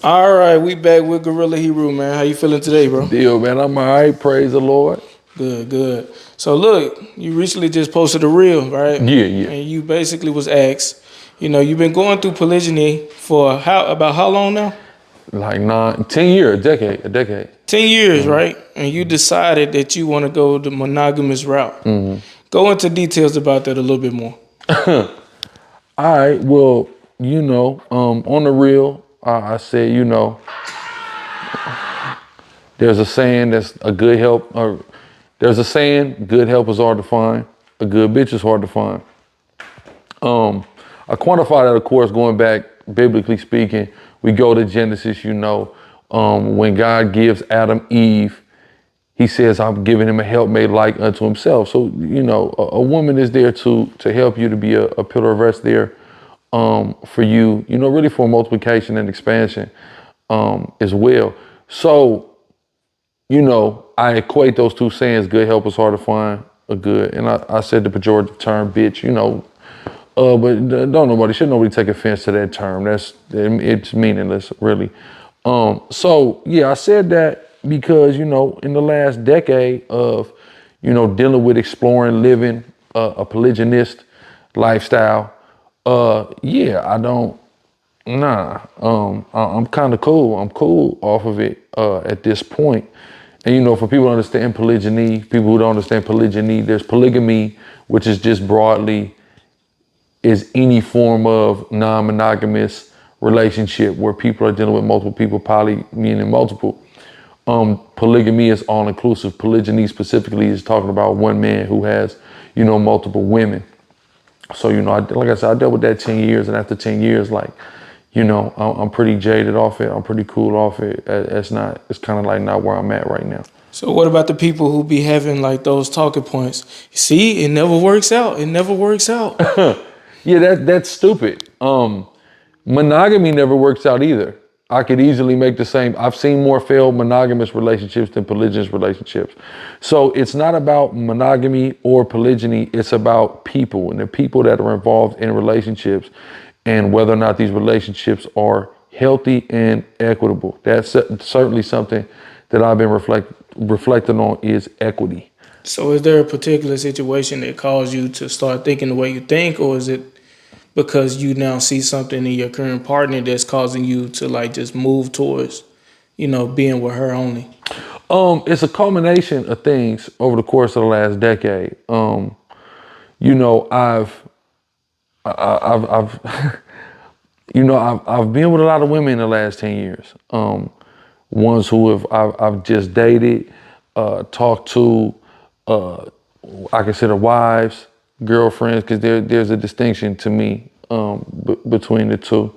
All right, we back with GRLA Hebrew, man. How you feeling today, bro? Deal, man. I'm all right. Praise the Lord. Good, good. So look, you recently just posted a reel, right? Yeah, yeah. And you basically was asked, you've been going through polygyny for how long now? Like 10 years, a decade. 10 years, right? And you decided that you want to go the monogamous route. Go into details about that a little bit more. All right. Well, on the real, I said, there's a saying that's a good help, or there's a saying, good help is hard to find, a good bitch is hard to find. I quantify that, of course, going back, biblically speaking, we go to Genesis, when God gives Adam Eve, he says, I'm giving him a helpmate like unto himself. So, a woman is there to help you, to be a pillar of rest there for you, really for multiplication and expansion as well. So, I equate those two sayings, good help is hard to find, a good, and I said the pejorative term, bitch, but shouldn't nobody take offense to that term. It's meaningless, really. So yeah, I said that because, in the last decade of, dealing with exploring, living a polygynist lifestyle, I'm kind of cool. I'm cool off of it at this point. And, for people who understand polygyny, people who don't understand polygyny, there's polygamy, which is just broadly is any form of non-monogamous relationship where people are dealing with multiple people, poly meaning multiple. Polygamy is all-inclusive. Polygyny specifically is talking about one man who has, multiple women. So, like I said, I dealt with that 10 years, and after 10 years, I'm pretty jaded off it. I'm pretty cool off it. It's kind of like not where I'm at right now. So what about the people who be having like those talking points? See, it never works out. It never works out. Yeah, that's stupid. Monogamy never works out either. I could easily make the same. I've seen more failed monogamous relationships than polygynous relationships. So it's not about monogamy or polygyny. It's about people and the people that are involved in relationships and whether or not these relationships are healthy and equitable. That's certainly something that I've been reflecting on, is equity. So is there a particular situation that caused you to start thinking the way you think, or is it because you now see something in your current partner that's causing you to like just move towards, being with her only? It's a culmination of things over the course of the last decade. I've I've been with a lot of women in the last 10 years. Ones who I've just dated, talked to, I consider wives, girlfriends, because there's a distinction to me between the two.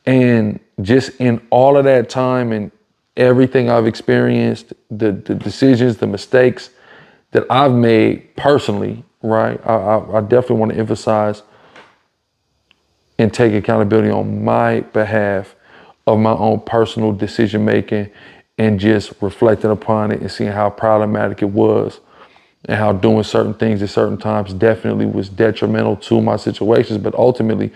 And just in all of that time and everything I've experienced, the decisions, the mistakes that I've made personally, right? I definitely want to emphasize and take accountability on my behalf of my own personal decision making, and just reflecting upon it and seeing how problematic it was, and how doing certain things at certain times definitely was detrimental to my situations. But ultimately,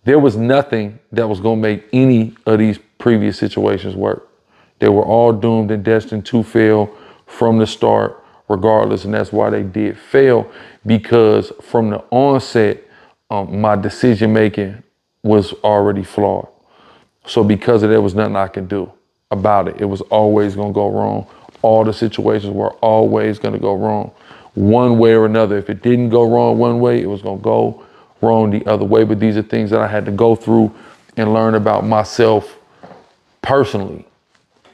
there was nothing that was going to make any of these previous situations work. They were all doomed and destined to fail from the start, regardless. And that's why they did fail, because from the onset, my decision making was already flawed. So because of that, there was nothing I could do about it. It was always going to go wrong. All the situations were always going to go wrong, one way or another. If it didn't go wrong one way, it was going to go wrong the other way. But these are things that I had to go through and learn about myself personally.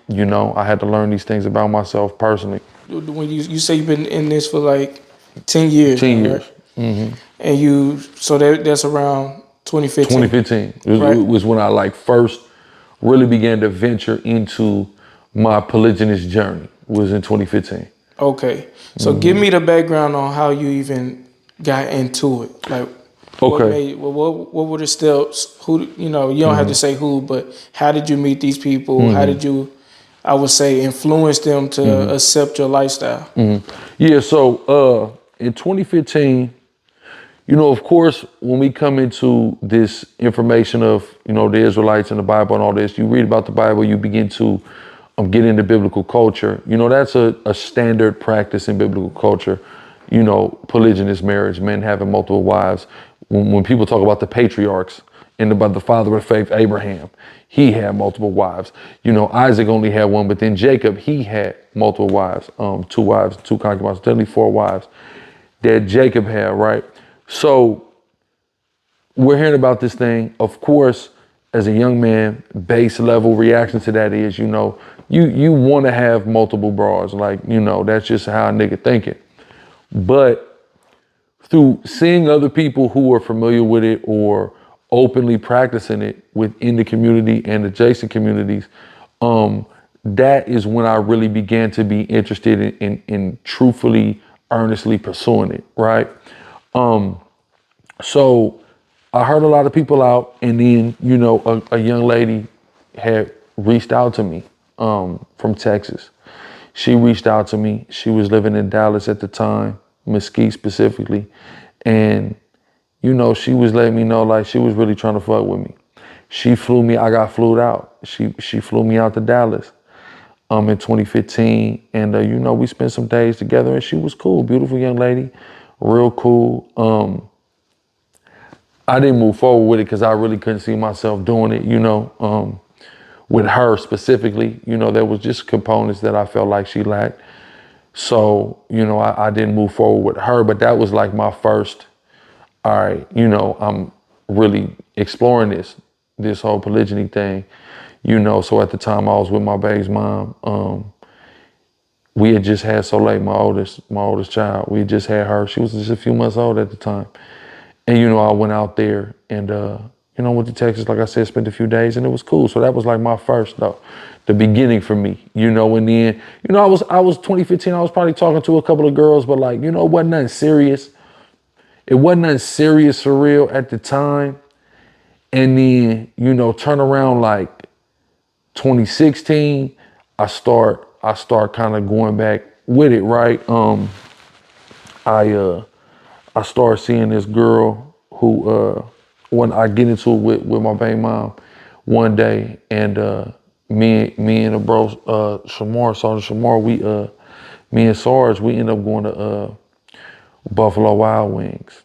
I had to learn these things about myself personally. When you say you've been in this for like 10 years. 10 years. Right? Mm-hmm. And that's around 2015. 2015 right? was when I first really began to venture into my polygynous journey, was in 2015. Okay. So give me the background on how you even got into it. Like, okay. What were the steps? Who, you don't have to say who, but how did you meet these people? How did you, I would say, influence them to accept your lifestyle? Yeah, so in 2015, of course, when we come into this information of, the Israelites and the Bible and all this, you read about the Bible, you begin to get into biblical culture. That's a standard practice in biblical culture. Polygynous marriage, men having multiple wives. When people talk about the patriarchs and about the father of faith, Abraham, he had multiple wives. Isaac only had one, but then Jacob, he had multiple wives, 2 wives, 2 concubines, definitely 4 wives that Jacob had, right? So we're hearing about this thing. Of course, as a young man, base level reaction to that is, you want to have multiple bras. Like, that's just how a nigga thinking. But through seeing other people who are familiar with it or openly practicing it within the community and adjacent communities, that is when I really began to be interested in truthfully, earnestly pursuing it, right? So I heard a lot of people out, and then, a young lady had reached out to me from Texas. She reached out to me. She was living in Dallas at the time, Mesquite specifically. And, she was letting me know, like, she was really trying to fuck with me. She flew me, I got flued out. She flew me out to Dallas in 2015. And, we spent some days together, and she was cool, beautiful young lady, real cool. I didn't move forward with it because I really couldn't see myself doing it, with her specifically. There was just components that I felt like she lacked. So, I didn't move forward with her, but that was like my first, all right, I'm really exploring this whole polygyny thing, so at the time I was with my baby's mom. We had just had Soleil, my oldest child. We had just had her. She was just a few months old at the time. And, I went out there and, went to Texas, like I said, spent a few days, and it was cool. So that was like my first, though, the beginning for me, and then, I was 2015, I was probably talking to a couple of girls, but like, it wasn't nothing serious. It wasn't nothing serious for real at the time. And then, turn around like 2016, I start kind of going back with it, right? I started seeing this girl who, when I get into it with my baby mom one day, and me and the bro, Sergeant Shamar, me and Sarge, we end up going to Buffalo Wild Wings.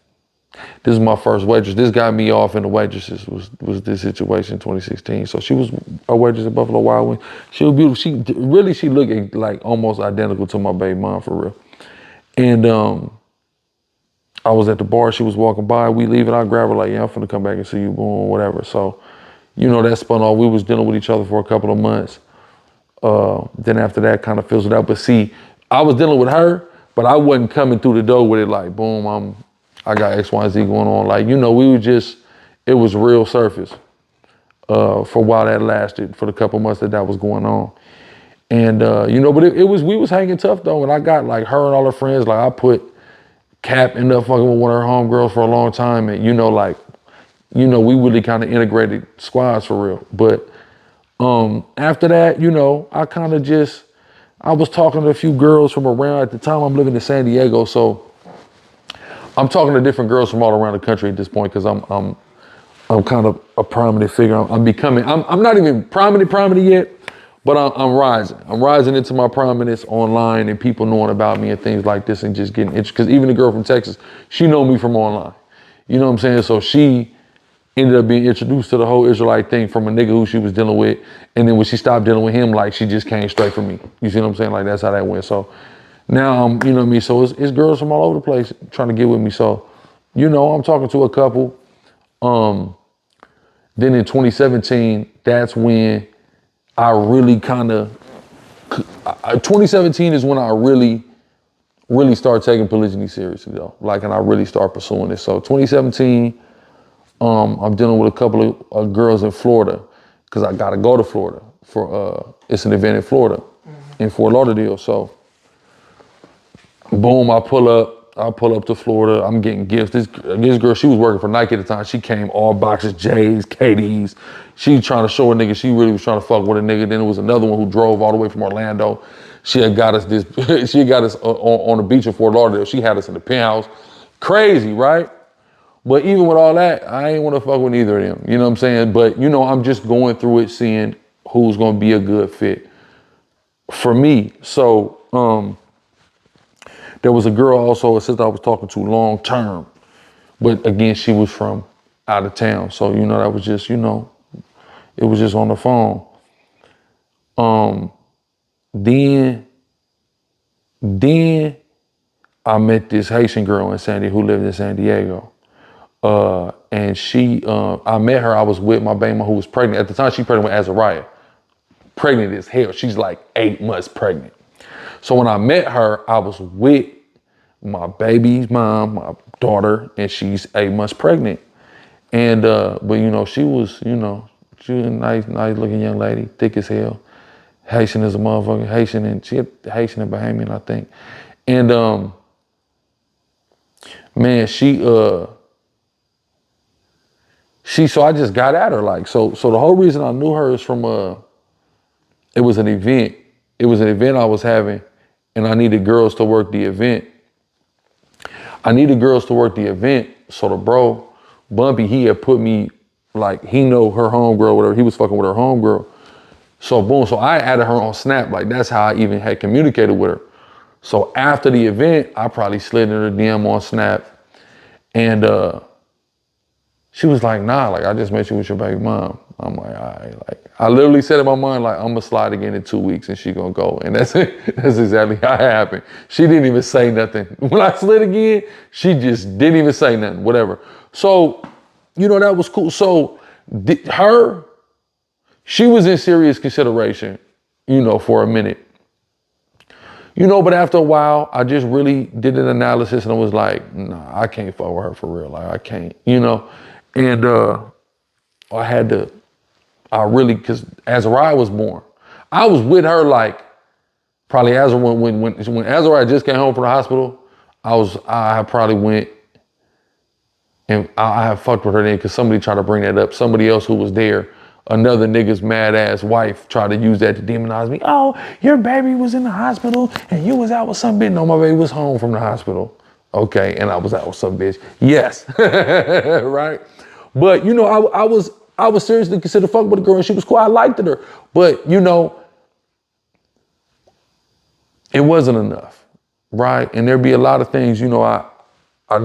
This is my first waitress. This got me off in the waitresses was this situation in 2016. So she was a waitress at Buffalo Wild Wings. She was beautiful. She looked like almost identical to my baby mom for real. And I was at the bar, she was walking by, we leaving, I grab her like, yeah, I'm finna come back and see you, boom, whatever. So, that spun off. We was dealing with each other for a couple of months. Then after that kind of fizzled out. But see, I was dealing with her, but I wasn't coming through the door with it like, boom, I got X, Y, and Z going on. Like, we were just, it was real surface for a while that lasted, for the couple months that was going on. And, but we was hanging tough though. And I got like her and all her friends, like I put Cap ended up fucking with one of her homegirls for a long time. And, we really kind of integrated squads for real. But after that, I kind of I was talking to a few girls from around. At the time, I'm living in San Diego. So I'm talking to different girls from all around the country at this point because I'm kind of a prominent figure. I'm not even prominent yet, but I'm rising. I'm rising into my prominence online and people knowing about me and things like this and just getting interested. Because even the girl from Texas, she know me from online. You know what I'm saying? So she ended up being introduced to the whole Israelite thing from a nigga who she was dealing with. And then when she stopped dealing with him, like she just came straight for me. You see what I'm saying? Like that's how that went. So now you know what I mean? So it's girls from all over the place trying to get with me. So, I'm talking to a couple. Then in 2017, that's when I really 2017 is when I really started taking polygyny seriously though. Like, and I really started pursuing it. So 2017, I'm dealing with a couple of girls in Florida because I got to go to Florida for, it's an event in Florida in Fort Lauderdale. So boom, I pull up to Florida. I'm getting gifts. This girl, she was working for Nike at the time. She came all boxes, J's, KD's. She trying to show a nigga she really was trying to fuck with a nigga. Then there was another one who drove all the way from Orlando. She had got us on the beach in Fort Lauderdale. She had us in the penthouse. Crazy, right? But even with all that, I ain't want to fuck with either of them. You know what I'm saying? But, you know, I'm just going through it, seeing who's going to be a good fit for me. So there was a girl also, a sister I was talking to long term. But again, she was from out of town. So, you know, that was just, you know, it was just on the phone. Then I met this Haitian girl in San Diego who lived in San Diego. And I met her, I was with my baby mama who was pregnant. At the time, she pregnant with Azariah. Pregnant as hell. She's like 8 months pregnant. So when I met her, I was with my baby's mom, my daughter, and she's 8 months pregnant. And, but you know, she was a nice looking young lady, thick as hell. Haitian as a motherfucker, Haitian and Haitian and Bahamian, I think. And, man, so I just got at her like, so the whole reason I knew her is from, it was an event. It was an event I was having and I needed girls to work the event. So the bro, Bumpy, he had put me, like, he know her homegirl, whatever, he was fucking with her homegirl. So boom, so I added her on Snap, like that's how I even had communicated with her. So after the event, I probably slid in her DM on Snap and she was like, nah, like I just met you with your baby mom. I'm like, all right, like I literally said in my mind, like I'm gonna slide again in 2 weeks and she gonna go. And that's exactly how it happened. She didn't even say nothing. When I slid again, she just didn't even say nothing, whatever. So, you know, that was cool. So she was in serious consideration, you know, for a minute. You know, but after a while, I just really did an analysis and I was like, nah, I can't fuck with her for real. Like I can't, you know? And because Azariah was born. I was with her like probably when Azariah just came home from the hospital, I probably went and I have fucked with her then because somebody tried to bring that up. Somebody else who was there, another nigga's mad ass wife tried to use that to demonize me. Oh, your baby was in the hospital and you was out with some bitch. No, my baby was home from the hospital. Okay, and I was out with some bitch. Yes, right? But, you know, I was seriously considered fucking with a girl and she was cool. I liked her. But, you know, it wasn't enough, right? And there'd be a lot of things, you know, I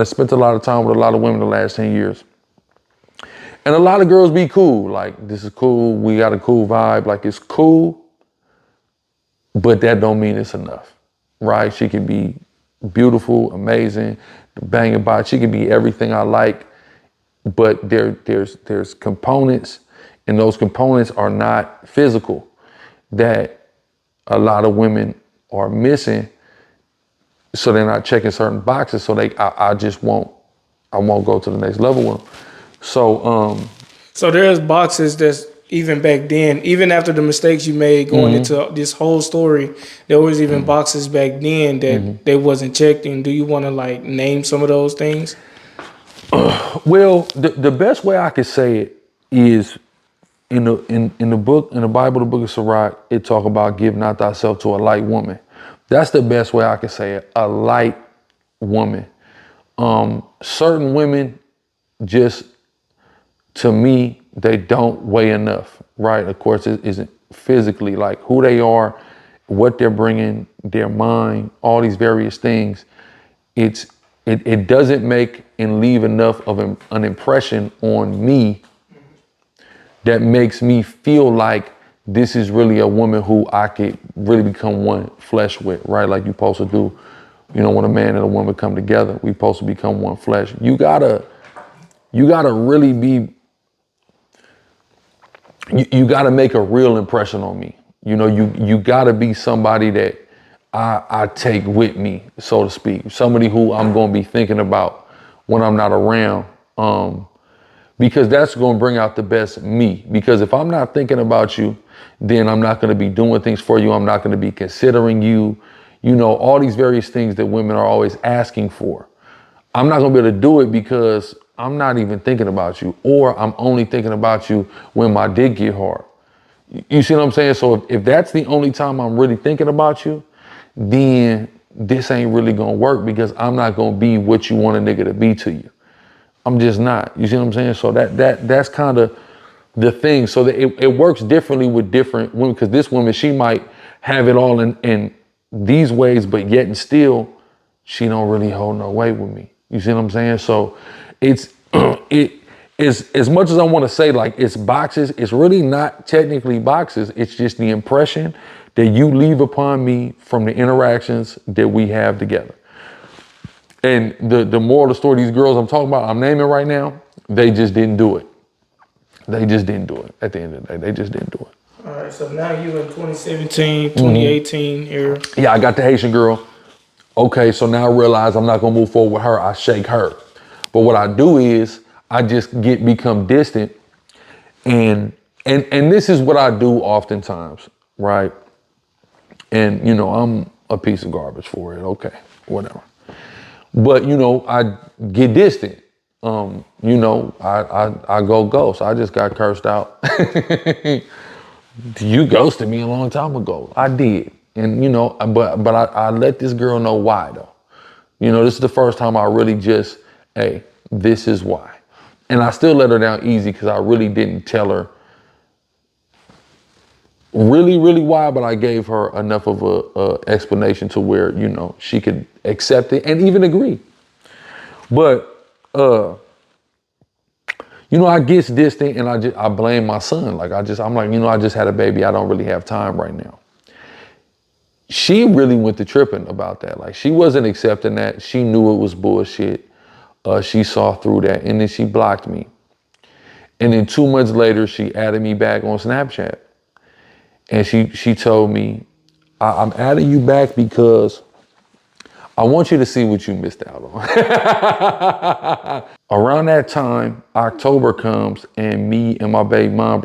spent a lot of time with a lot of women the last 10 years. And a lot of girls be cool. Like, this is cool. We got a cool vibe. Like, it's cool. But that don't mean it's enough, right? She can be beautiful, amazing, banging by. She can be everything I like. But there's components, and those components are not physical, that a lot of women are missing. So they're not checking certain boxes. So I won't go to the next level with them. So there's boxes that's even back then, even after the mistakes you made going into this whole story, there was even boxes back then that they wasn't checked in. Do you want to like name some of those things? Well, the best way I could say it is in the book, in the Bible, the book of Sirach, it talk about give not thyself to a light woman. That's the best way I could say it, a light woman. Certain women just, to me, they don't weigh enough, right? Of course, it isn't physically, like who they are, what they're bringing, their mind, all these various things. It doesn't make and leave enough of an impression on me that makes me feel like this is really a woman who I could really become one flesh with, right? Like you're supposed to do, you know, when a man and a woman come together, we're supposed to become one flesh. You gotta really be, you gotta make a real impression on me. You know, you gotta be somebody that I take with me, so to speak. Somebody who I'm gonna be thinking about when I'm not around. Because that's gonna bring out the best me. Because if I'm not thinking about you, then I'm not gonna be doing things for you. I'm not gonna be considering you. You know, all these various things that women are always asking for. I'm not gonna be able to do it because I'm not even thinking about you, or I'm only thinking about you when my dick get hard. You see what I'm saying? So if that's the only time I'm really thinking about you, then this ain't really gonna work because I'm not gonna be what you want a nigga to be to you. I'm just not. You see what I'm saying? So that's kind of the thing. So that it works differently with different women, because this woman, she might have it all in these ways, but yet and still, she don't really hold no weight with me. You see what I'm saying? So it's it is, as much as I want to say like it's boxes, it's really not technically boxes. It's just the impression that you leave upon me from the interactions that we have together. And the moral of the story, these girls I'm talking about, I'm naming right now, they just didn't do it. They just didn't do it. At the end of the day, they just didn't do it. All right, so now you in 2017, 2018 era. Yeah, I got the Haitian girl. Okay, so now I realize I'm not gonna move forward with her. I shake her. But what I do is I just become distant, and this is what I do oftentimes, right? And you know, I'm a piece of garbage for it. Okay, whatever. But you know, I get distant. You know, I go ghost. I just got cursed out. You ghosted me a long time ago. I did. And you know, but I let this girl know why though. You know, this is the first time I really just, hey, this is why. And I still let her down easy because I really didn't tell her really why, but I gave her enough of a explanation to where, you know, she could accept it and even agree. But you know, I get distant and I blame my son. Like I'm like, you know, I just had a baby. I don't really have time right now. She really went to tripping about that. Like she wasn't accepting that. She knew it was bullshit. She saw through that, and then she blocked me. And then 2 months later, she added me back on Snapchat. And she told me, I'm adding you back because I want you to see what you missed out on. Around that time, October comes, and me and my baby mom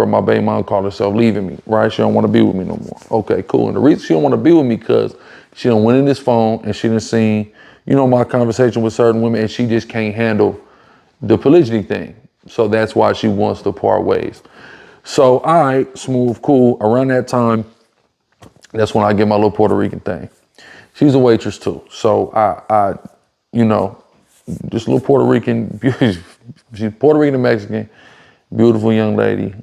called herself leaving me, right? She don't want to be with me no more. Okay, cool. And the reason she don't want to be with me because she done went in this phone and she done seen, you know, my conversation with certain women, and she just can't handle the polygyny thing. So that's why she wants to part ways. So, all right, smooth, cool. Around that time, that's when I get my little Puerto Rican thing. She's a waitress too. So I you know, this little Puerto Rican, she's Puerto Rican and Mexican, beautiful young lady,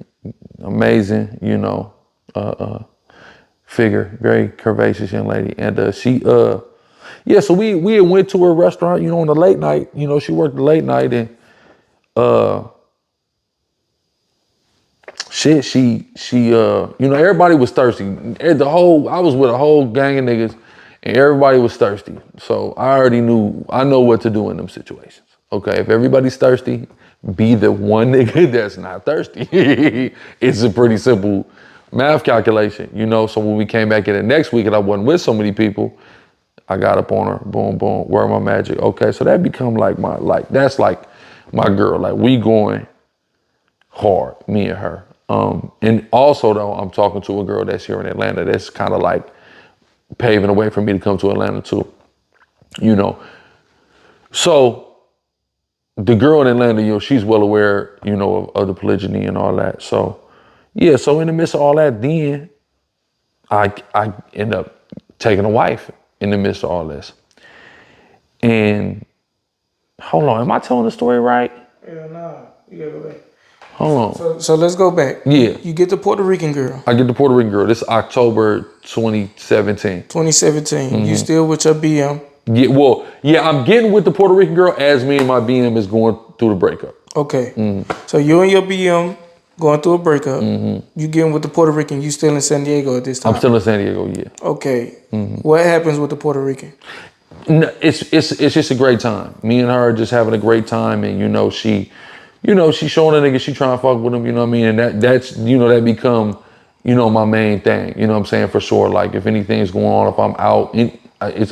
amazing, you know, figure, very curvaceous young lady. And so we had went to a restaurant, you know, on the late night, you know, she worked the late night, and you know, everybody was thirsty. I was with a whole gang of niggas, and everybody was thirsty. So I know what to do in them situations. Okay, if everybody's thirsty, be the one nigga that's not thirsty. It's a pretty simple math calculation, you know. So when we came back in the next week and I wasn't with so many people, I got up on her, boom, boom, where my magic. Okay, so that become that's like my girl. Like we going hard, me and her. And also though, I'm talking to a girl that's here in Atlanta that's kind of like paving the way for me to come to Atlanta too, you know. So the girl in Atlanta, you know, she's well aware, you know, of the polygyny and all that. So yeah, so in the midst of all that, then I end up taking a wife in the midst of all this. And hold on, am I telling the story right? Yeah, nah, you gotta go back. Hold on. So let's go back. Yeah. You get the Puerto Rican girl. I get the Puerto Rican girl. This is October 2017. 2017. You still with your BM. Yeah, well, yeah, I'm getting with the Puerto Rican girl as me and my BM is going through the breakup. Okay. So you and your BM going through a breakup. You getting with the Puerto Rican. You still in San Diego at this time. I'm still in San Diego, yeah. Okay. What happens with the Puerto Rican? No, it's just a great time. Me and her are just having a great time, and she's showing a nigga she trying to fuck with him, you know what I mean? And that's that become, my main thing, you know what I'm saying, for sure. Like if anything's going on, if I'm out,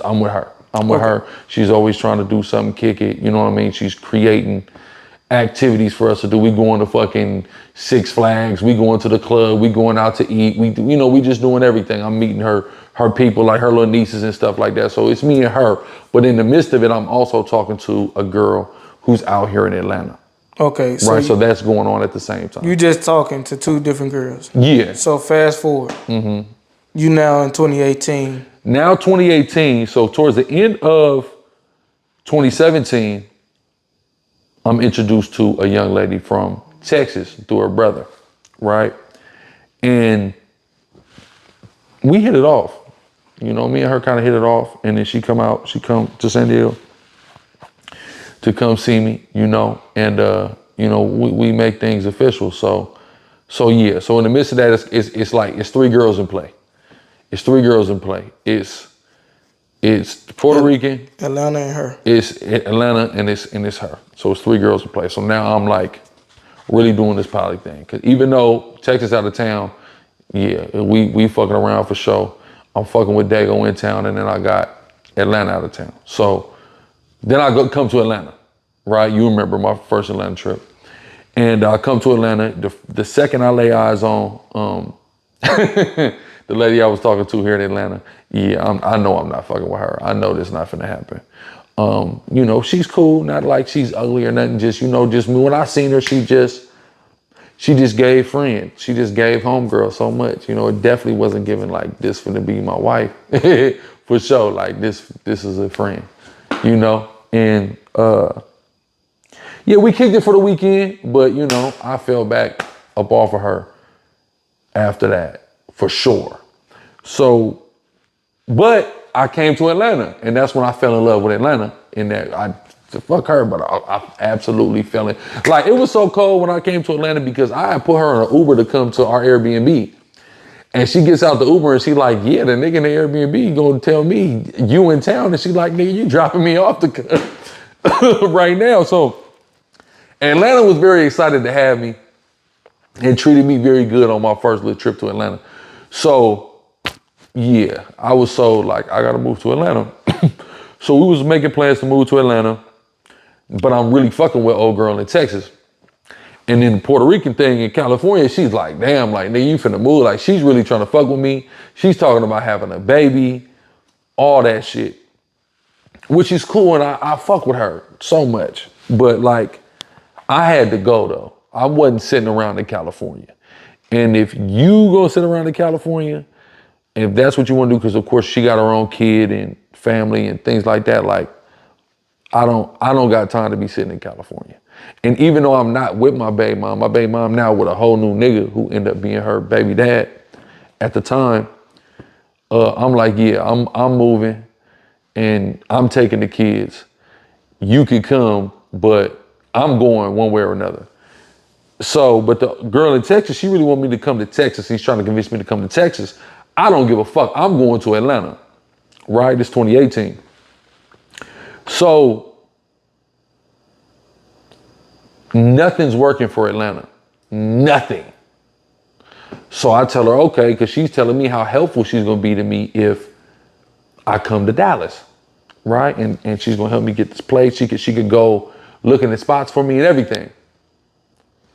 I'm with her. I'm with her. She's always trying to do something, kick it, you know what I mean? She's creating activities for us to do. We going to fucking Six Flags, we going to the club, we going out to eat, we just doing everything. I'm meeting her people, like her little nieces and stuff like that. So it's me and her. But in the midst of it, I'm also talking to a girl who's out here in Atlanta. Okay. So that's going on at the same time. You just talking to two different girls. Yeah. So fast forward. You now in 2018. Now 2018. So towards the end of 2017, I'm introduced to a young lady from Texas through her brother, right? And we hit it off. You know, me and her kind of hit it off. And then she come to San Diego to come see me, you know, and, we make things official. So yeah. So in the midst of that, it's like, it's three girls in play. It's three girls in play. It's Puerto Rican. Atlanta and her. It's Atlanta and it's her. So it's three girls in play. So now I'm like really doing this poly thing. Cause even though Texas out of town, yeah, we fucking around for sure. I'm fucking with Dago in town, and then I got Atlanta out of town. So then I come to Atlanta, right? You remember my first Atlanta trip. And I come to Atlanta, the second I lay eyes on the lady I was talking to here in Atlanta, yeah, I know I'm not fucking with her. I know this not finna happen. She's cool, not like she's ugly or nothing, just me. When I seen her, she just gave friend. She just gave homegirl so much. It definitely wasn't giving like this finna be my wife. For sure, like this is a friend, And yeah, we kicked it for the weekend, but I fell back up off of her after that, for sure. So, but I came to Atlanta, and that's when I fell in love with Atlanta. In that fuck her, but I absolutely fell in. Like, it was so cold when I came to Atlanta because I had put her on an Uber to come to our Airbnb. And she gets out the Uber and she like, yeah, the nigga in the Airbnb gonna tell me you in town. And she like, nigga, you dropping me off right now. So Atlanta was very excited to have me and treated me very good on my first little trip to Atlanta. So yeah, I was so like, I gotta move to Atlanta. So we was making plans to move to Atlanta, but I'm really fucking with old girl in Texas. And then the Puerto Rican thing in California, she's like, damn, like, nigga, you finna move. Like, she's really trying to fuck with me. She's talking about having a baby, all that shit, which is cool. And I fuck with her so much. But like, I had to go though. I wasn't sitting around in California. And if you gonna sit around in California, if that's what you wanna do, because of course she got her own kid and family and things like that, like, I don't got time to be sitting in California. And even though I'm not with my baby mom now with a whole new nigga who ended up being her baby dad at the time, I'm like, yeah, I'm moving and I'm taking the kids. You could come, but I'm going one way or another. So, but the girl in Texas, she really wanted me to come to Texas. He's trying to convince me to come to Texas. I don't give a fuck. I'm going to Atlanta, right? It's 2018. So nothing's working for Atlanta. Nothing. So I tell her, okay, because she's telling me how helpful she's going to be to me if I come to Dallas, right? And she's going to help me get this place. She could go looking at spots for me and everything.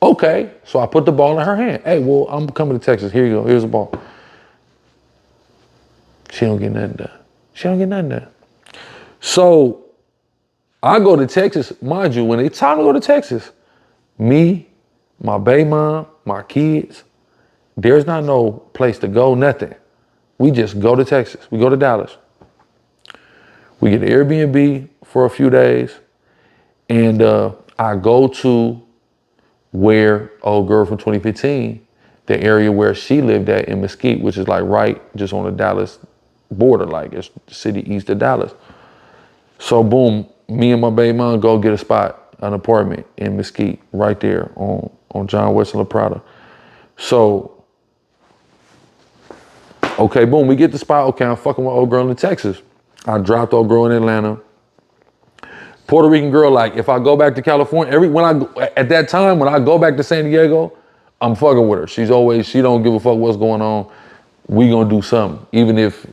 Okay, so I put the ball in her hand. Hey, well, I'm coming to Texas. Here you go. Here's the ball. She don't get nothing done. So I go to Texas, mind you, when it's time to go to Texas, me, my baby mom, my kids, there's not no place to go, nothing. We just go to Texas. We go to Dallas. We get an Airbnb for a few days, and I go to where old girl from 2015, the area where she lived at in Mesquite, which is like right just on the Dallas border, like it's the city east of Dallas. So boom, me and my baby mom go get a spot, an apartment in Mesquite, right there on John West and La Prada. So, okay, boom, we get the spot. Okay, I'm fucking with old girl in Texas. I dropped old girl in Atlanta. Puerto Rican girl, like if I go back to California, at that time when I go back to San Diego, I'm fucking with her. She don't give a fuck what's going on. We gonna do something, even if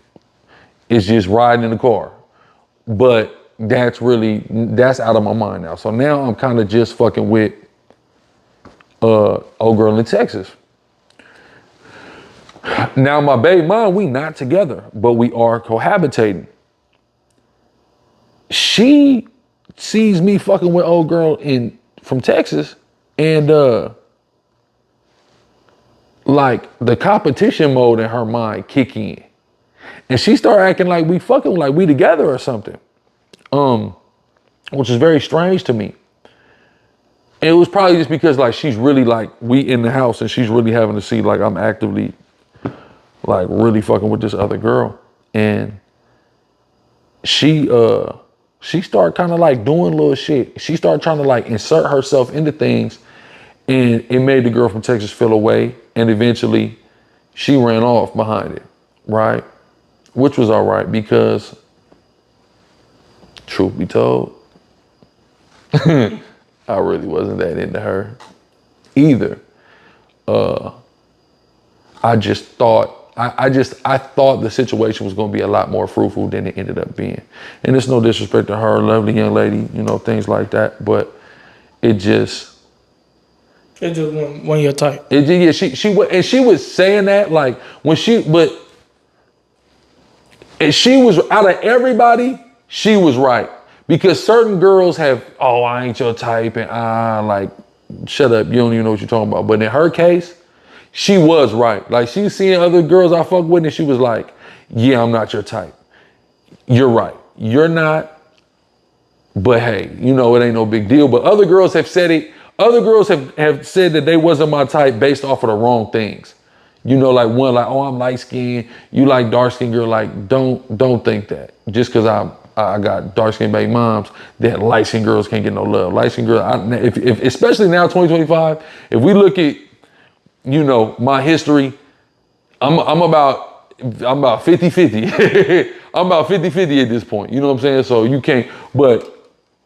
it's just riding in the car. But that's out of my mind now. So now I'm kind of just fucking with old girl in Texas. Now my baby mom, we not together, but we are cohabitating. She sees me fucking with old girl from Texas, and like the competition mode in her mind kick in. And she started acting like we fucking like we together or something. Which is very strange to me. And it was probably just because like she's really like we in the house and she's really having to see like I'm actively like really fucking with this other girl. And she started kind of like doing little shit. She started trying to like insert herself into things, and it made the girl from Texas feel away, and eventually she ran off behind it, right? Which was all right because truth be told, I really wasn't that into her either. I just thought I thought the situation was going to be a lot more fruitful than it ended up being. And it's no disrespect to her, lovely young lady, you know, things like that. But it just wasn't your type. yeah, she was saying that like when and she was out of everybody, she was right. Because certain girls have, oh, I ain't your type, and like, shut up, you don't even know what you're talking about. But in her case, she was right. Like, she's seeing other girls I fuck with, and she was like, yeah, I'm not your type. You're right. You're not, but hey, you know, it ain't no big deal. But other girls have said it. Other girls have said that they wasn't my type based off of the wrong things. You know, like one, like, oh, I'm light skinned. You like dark skinned girl. Like, don't think that. Just because I got dark skinned baby moms, that light skinned girls can't get no love. Light skinned girls, if especially now 2025, if we look at, you know, my history, I'm about 50-50. I'm about 50-50 at this point. You know what I'm saying? So you can't, but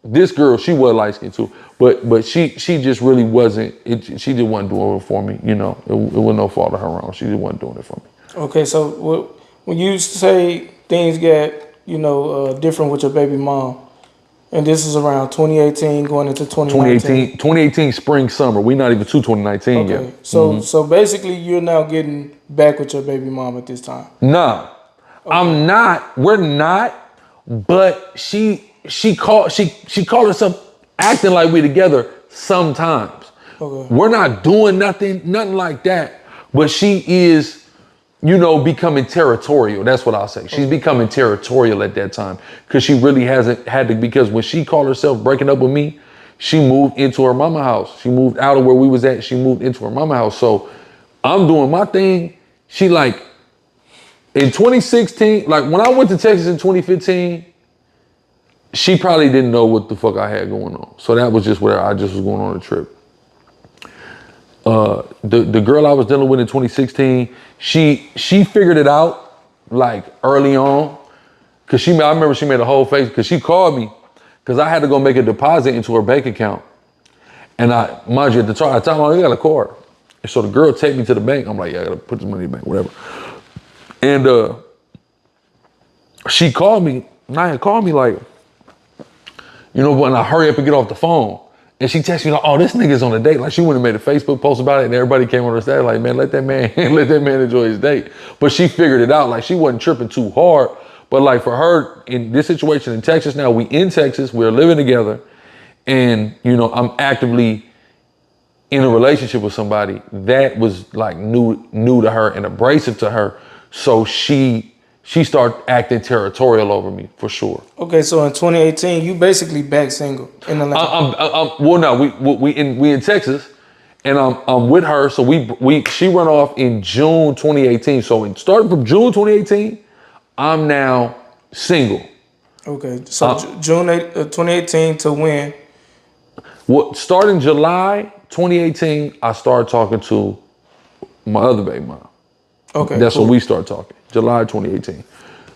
this girl, she was light skinned too. But she just really wasn't, she just wasn't doing it for me. You know, it was no fault of her own. She just wasn't doing it for me. Okay, so when you say things get, you know, different with your baby mom, and this is around 2018 going into 2019. 2018 spring, summer. We not even to 2019 Okay, yet. so basically you're now getting back with your baby mom at this time. Nah, okay. I'm not. We're not. But she called herself acting like we together sometimes. Okay. We're not doing nothing like that. But she is, you know, becoming territorial. That's what I'll say. She's becoming territorial at that time because she really hasn't had to. Because when she called herself breaking up with me, she moved into her mama house. She moved out of where we was at. She moved into her mama house. So I'm doing my thing. She like in 2016, like when I went to Texas in 2015, she probably didn't know what the fuck I had going on. So that was just where I just was going on a trip. The girl I was dealing with in 2016, she figured it out like early on. Cause I remember she made a whole face cause she called me cause I had to go make a deposit into her bank account. And mind you, at the time I got a card. And so the girl take me to the bank. I'm like, yeah, I gotta put this money in the bank, whatever. And she called me, Naya called me like, you know, when I hurry up and get off the phone. And she texted me like, oh, this nigga's on a date. Like she went and made a Facebook post about it and everybody came on her status like, man, let that man enjoy his date. But she figured it out. Like she wasn't tripping too hard. But like for her in this situation in Texas now, we in Texas, we're living together. And, you know, I'm actively in a relationship with somebody that was like new to her and abrasive to her. So she started acting territorial over me for sure. Okay, so in 2018, you basically back single in Atlanta. Well, no, we in Texas, and I'm with her. So she went off in June 2018. So starting from June 2018, I'm now single. Okay, so June 2018 to when? Well, starting July 2018, I started talking to my other baby mom. Okay, that's when we started talking. July 2018.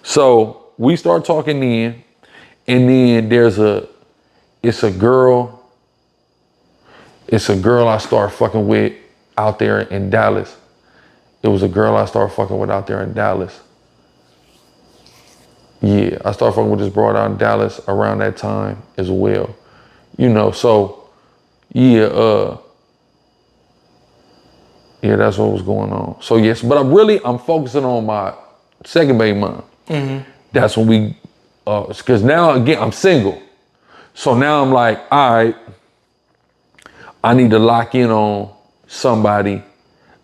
So we start talking then, and then it's a girl I started fucking with out there in Dallas. It was a girl I started fucking with out there in Dallas. Yeah, I started fucking with this broad out in Dallas around that time as well. You know, so yeah, that's what was going on. So yes, but I'm focusing on my second baby mom. Mm-hmm. That's when because now again, I'm single. So now I'm like, all right, I need to lock in on somebody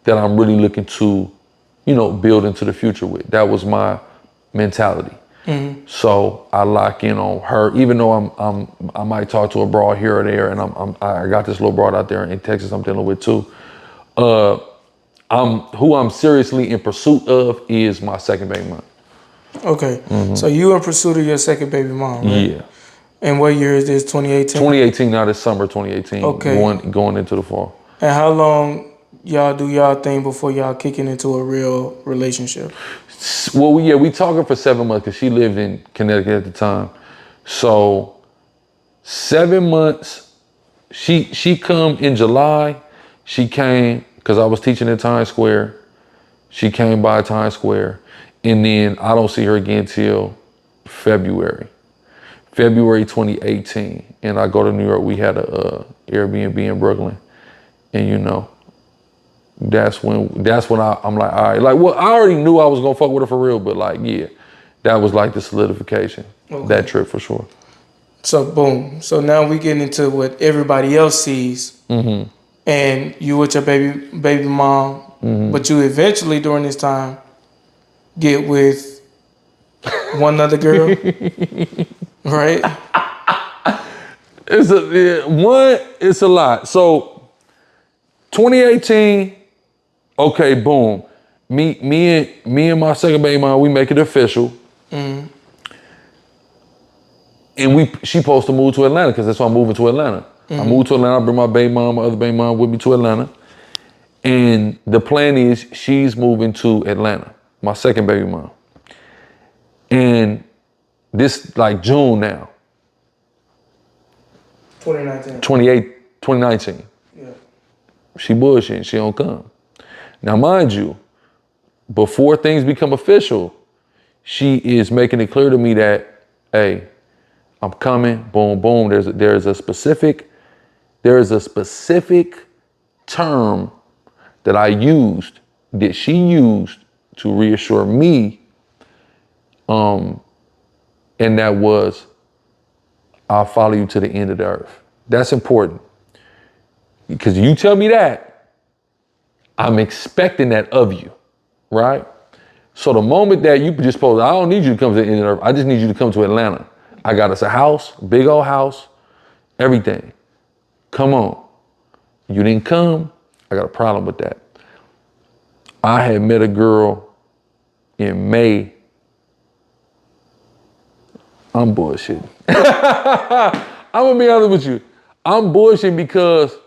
that I'm really looking to, you know, build into the future with. That was my mentality. So I lock in on her, even though I might talk to a broad here or there, and I got this little broad out there in Texas I'm dealing with too. Who I'm seriously in pursuit of is my second baby mom. Okay. So you in pursuit of your second baby mom, right? Yeah. And what year is this? 2018. 2018, now this summer 2018. Okay. Going into the fall. And how long y'all do y'all thing before y'all kicking into a real relationship? Well, we talking for 7 months because she lived in Connecticut at the time. So 7 months. She come in July. She came because I was teaching in Times Square. She came by Times Square, and then I don't see her again till February 2018. And I go to New York. We had a Airbnb in Brooklyn, and that's when I'm like, all right, like, well, I already knew I was gonna fuck with her for real, but like, yeah, that was like the solidification. Okay. That trip for sure. So boom. So now we getting into what everybody else sees, and you with your baby mom, but you eventually during this time get with one other girl, right? It's a lot. So 2018. Okay, boom. Me and my second baby mom, we make it official. And she supposed to move to Atlanta because that's why I'm moving to Atlanta. I moved to Atlanta, I bring my baby mom, my other baby mom with me to Atlanta. And the plan is she's moving to Atlanta, my second baby mom. And this like June now. 2019. Yeah. She bullshitting, she don't come. Now, mind you, before things become official, she is making it clear to me that, hey, I'm coming, boom, boom. There's a specific term that she used to reassure me, and that was, I'll follow you to the end of the earth. That's important. Because you tell me that, I'm expecting that of you, right? So the moment that you just pose, I don't need you to come to the end of the earth. I just need you to come to Atlanta. I got us a house, big old house, everything. Come on. You didn't come, I got a problem with that. I had met a girl in May. I'm bullshitting. I'm gonna be honest with you. I'm bullshitting because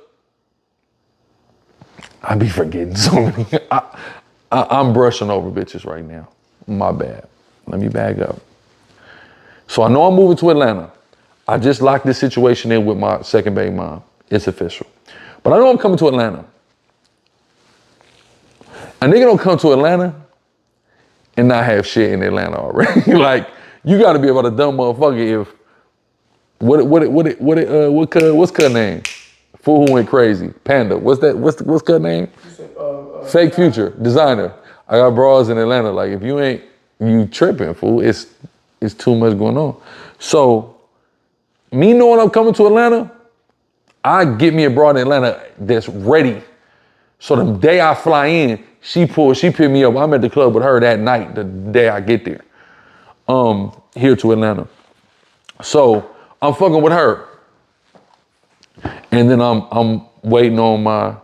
I be forgetting so many. I'm brushing over bitches right now. My bad. Let me back up. So I know I'm moving to Atlanta. I just locked this situation in with my second baby mom. It's official. But I know I'm coming to Atlanta. A nigga don't come to Atlanta and not have shit in Atlanta already. Like, you gotta be about a dumb motherfucker if, what's her name? Fool who went crazy. Panda. What's her name? Fake Future. Designer. I got bras in Atlanta. Like, if you tripping, fool. It's too much going on. So, me knowing I'm coming to Atlanta, I get me a broad in Atlanta that's ready. So the day I fly in, she picked me up. I'm at the club with her that night, the day I get there. Here to Atlanta. So I'm fucking with her. And then I'm waiting on my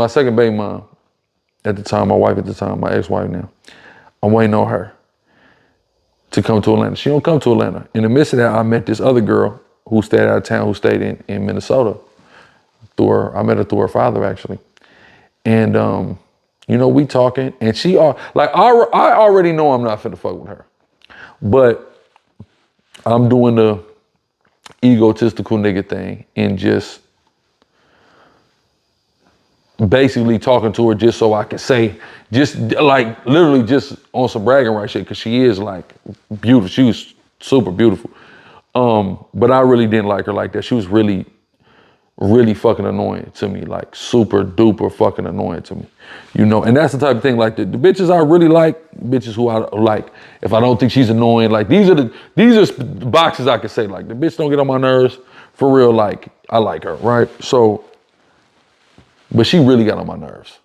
second baby mom at the time, my wife at the time, my ex-wife now. I'm waiting on her to come to Atlanta. She don't come to Atlanta. In the midst of that, I met this other girl who stayed out of town, who stayed in Minnesota. I met her through her father, actually. And, we talking, and I already know I'm not finna fuck with her. But I'm doing the egotistical nigga thing and just basically talking to her just so I can say, just like literally just on some bragging right shit, because she is like beautiful. She was super beautiful. But I really didn't like her like that. She was really, really fucking annoying to me, like super duper fucking annoying to me, and that's the type of thing, like the bitches I really like, bitches who I like, if I don't think she's annoying, like these are boxes I can say, like the bitch don't get on my nerves, for real, like I like her, right? So, but she really got on my nerves.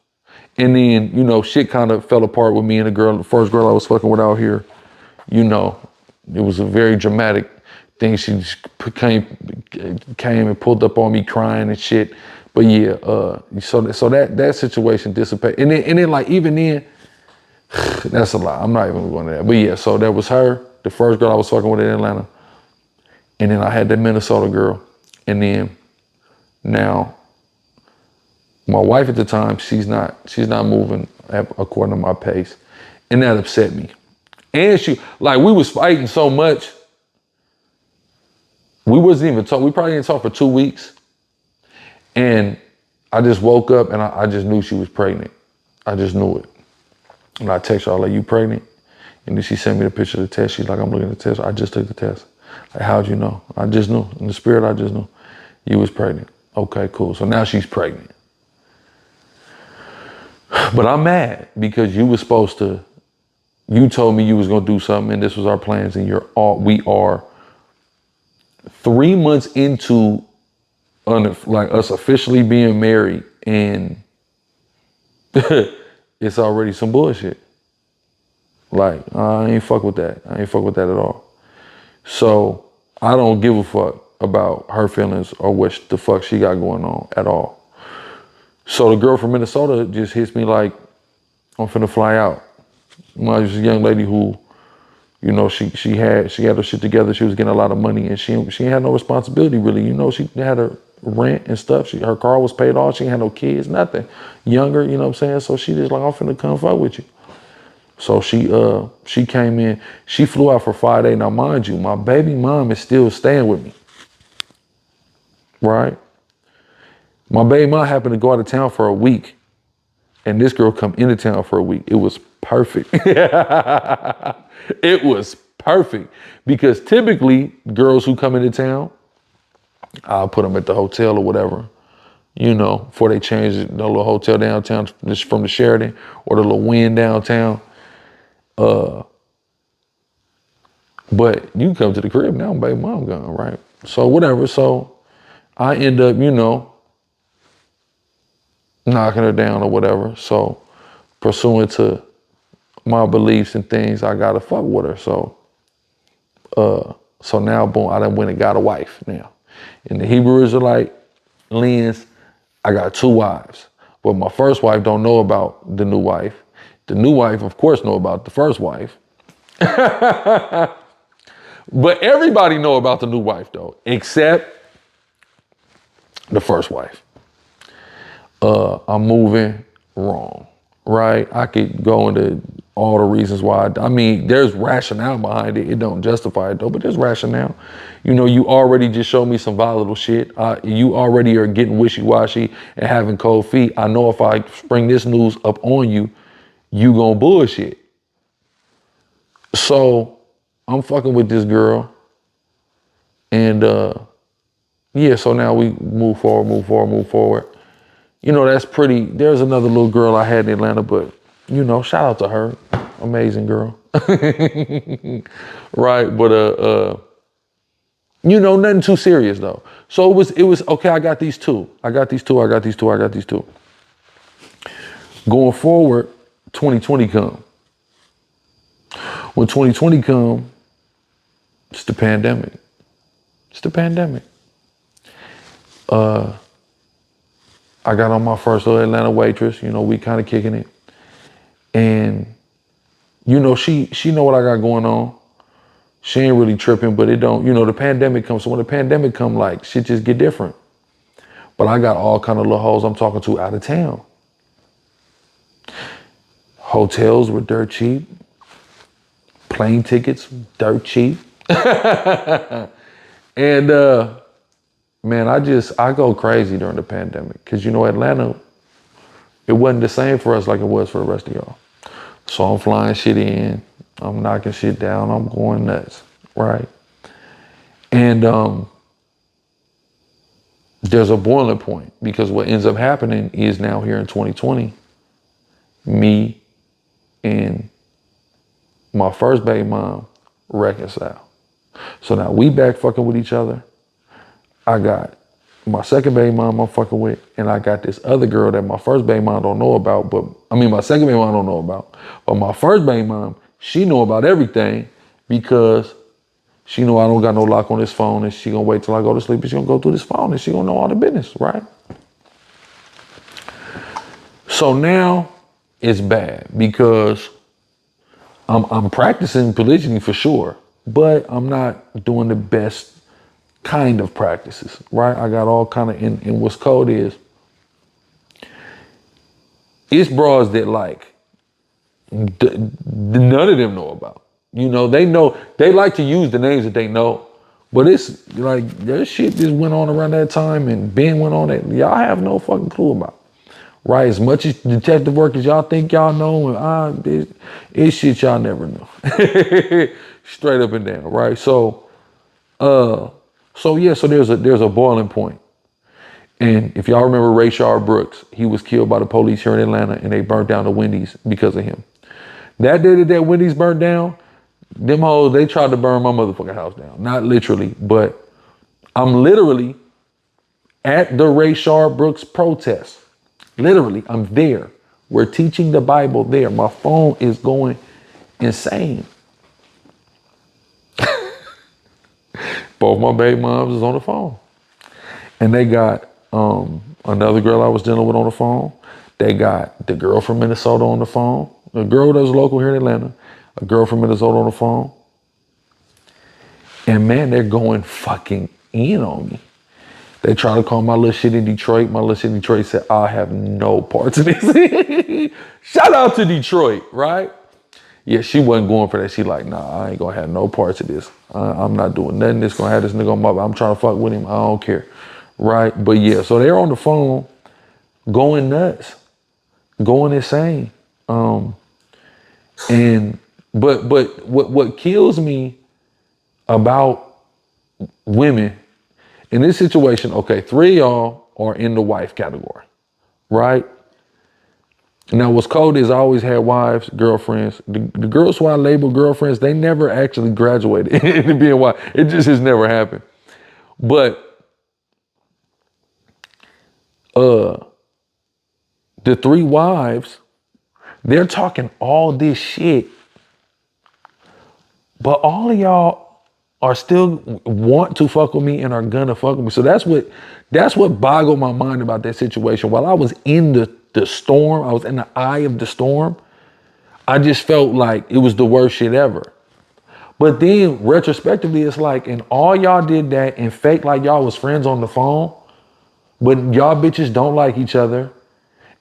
And then, shit kind of fell apart with me and the first girl I was fucking with out here, you know, it was a very dramatic thing. She just came and pulled up on me crying and shit. But yeah, so that situation dissipated. And then like even then, that's a lot. I'm not even going to that. But yeah, so that was her, the first girl I was fucking with in Atlanta. And then I had that Minnesota girl. And then now my wife at the time, she's not moving according to my pace. And that upset me. And we was fighting so much. We wasn't even talk. We probably didn't talk for 2 weeks. And I just woke up and I just knew she was pregnant. I just knew it. And I text her, like, you pregnant? And then she sent me the picture of the test. She's like, I'm looking at the test. I just took the test. Like, how'd you know? I just knew. In the spirit, I just knew. You was pregnant. Okay, cool. So now she's pregnant. But I'm mad because you told me you was gonna do something and this was our plans, and we are 3 months into us officially being married, and it's already some bullshit. Like, I ain't fuck with that. I ain't fuck with that at all. So I don't give a fuck about her feelings or what the fuck she got going on at all. So the girl from Minnesota just hits me like, I'm finna fly out. There's a young lady who, you know, she had her shit together. She was getting a lot of money, and she had no responsibility really. You know, she had her rent and stuff. Her car was paid off. She had no kids, nothing. Younger, you know what I'm saying? So she just like, I'm finna come fuck with you. So she came in. She flew out for 5 days. Now, mind you, my baby mom is still staying with me, right? My baby mom happened to go out of town for a week, and this girl come into town for a week. It was perfect. It was perfect because typically girls who come into town, I'll put them at the hotel or whatever, you know, before they change the little hotel downtown from the Sheraton or the little Wynn downtown. But you come to the crib now, baby mom gone, right? So whatever. So I end up, you know, knocking her down or whatever. So pursuant to my beliefs and things, I gotta fuck with her. So now, boom, I done went and got a wife now. In the Hebrew Israelite lens, I got 2 wives. But my first wife don't know about the new wife. The new wife, of course, know about the first wife. But everybody know about the new wife though, except the first wife. I'm moving wrong, right? I could go into all the reasons why. I mean, there's rationale behind it. It don't justify it though, but there's rationale. You know, you already just showed me some volatile shit. You already are getting wishy-washy and having cold feet. I know if I spring this news up on you, you gonna bullshit. So I'm fucking with this girl. And yeah, so now we move forward. You know, that's pretty. There's another little girl I had in Atlanta, but you know, shout out to her. Amazing girl. Right, but you know, nothing too serious though. So it was okay, I got these two. Going forward, 2020 come. When 2020 come, it's the pandemic. I got on my first little Atlanta waitress, you know, we kind of kicking it. And, you know, she know what I got going on. She ain't really tripping, but it don't, you know, the pandemic comes. So when the pandemic come, like, shit just get different. But I got all kind of little hoes I'm talking to out of town. Hotels were dirt cheap. Plane tickets, dirt cheap. And, man, I go crazy during the pandemic because, you know, Atlanta, it wasn't the same for us like it was for the rest of y'all. So I'm flying shit in, I'm knocking shit down, I'm going nuts, right? And there's a boiling point because what ends up happening is now here in 2020, me and my first baby mom reconcile. So now we back fucking with each other. I got my second baby mom I'm fucking with, and I got this other girl that my first baby mom don't know about, my second baby mom don't know about. But my first baby mom, she know about everything because she know I don't got no lock on this phone, and she gonna wait till I go to sleep, and she gonna go through this phone, and she gonna know all the business, right? So now it's bad because I'm practicing polygyny for sure, but I'm not doing the best kind of practices, right? I got all kind of, and what's cold is, it's bras that like, none of them know about. You know, they like to use the names that they know, but it's like, there's shit just went on around that time and Ben went on that y'all have no fucking clue about. Right, as much as detective work as y'all think y'all know, and it's shit y'all never know. Straight up and down, right? So yeah, so there's a boiling point. And if y'all remember Rayshard Brooks, he was killed by the police here in Atlanta, and they burnt down the Wendy's because of him. That day that Wendy's burnt down, them hoes, they tried to burn my motherfucking house down. Not literally, but I'm literally at the Rayshard Brooks protest. Literally, I'm there. We're teaching the Bible there. My phone is going insane. Both my baby moms is on the phone. And they got another girl I was dealing with on the phone. They got the girl from Minnesota on the phone. A girl that was local here in Atlanta. A girl from Minnesota on the phone. And man, they're going fucking in on me. They try to call my little shit in Detroit. My little shit in Detroit said, I have no parts of this. Shout out to Detroit, right? Yeah, she wasn't going for that. She like, nah, I ain't gonna have no parts of this. I'm not doing nothing that's gonna have this nigga on my, I'm trying to fuck with him. I don't care, right? But yeah, so they're on the phone going nuts, going insane. And but what kills me about women in this situation, okay, 3 of y'all are in the wife category, right? Now, what's cold is I always had wives, girlfriends. The girls who I label girlfriends, they never actually graduated into being wife. It just has never happened. But the 3 wives, they're talking all this shit, but all of y'all are still want to fuck with me and are gonna fuck with me. So that's what boggled my mind about that situation. While I was in the storm, I was in the eye of the storm, I just felt like it was the worst shit ever. But then retrospectively, it's like, and all y'all did that and fake like y'all was friends on the phone, but y'all bitches don't like each other.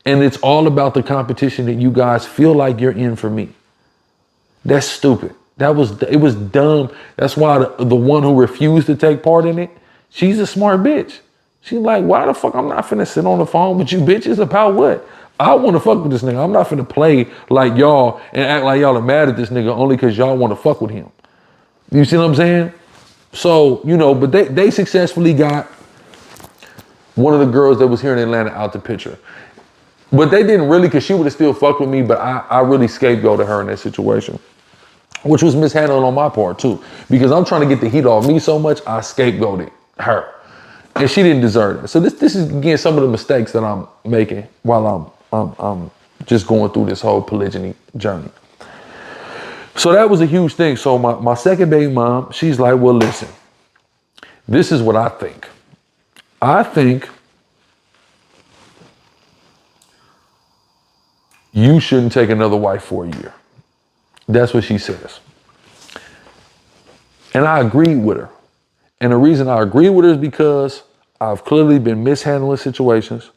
And it's all about the competition that you guys feel like you're in for me. That's stupid. It was dumb. That's why the one who refused to take part in it, she's a smart bitch. She's like, why the fuck I'm not finna sit on the phone with you bitches about what? I want to fuck with this nigga. I'm not finna play like y'all and act like y'all are mad at this nigga only because y'all want to fuck with him. You see what I'm saying? So, you know, but they successfully got one of the girls that was here in Atlanta out the picture. But they didn't really, because she would have still fucked with me, but I really scapegoated her in that situation, which was mishandled on my part too, because I'm trying to get the heat off me so much, I scapegoated her. And she didn't deserve it. So this is, again, some of the mistakes that I'm making while I'm just going through this whole polygyny journey. So that was a huge thing. So my second baby mom, she's like, well, listen, this is what I think. I think you shouldn't take another wife for a year. That's what she says. And I agreed with her. And the reason I agree with her is because I've clearly been mishandling situations.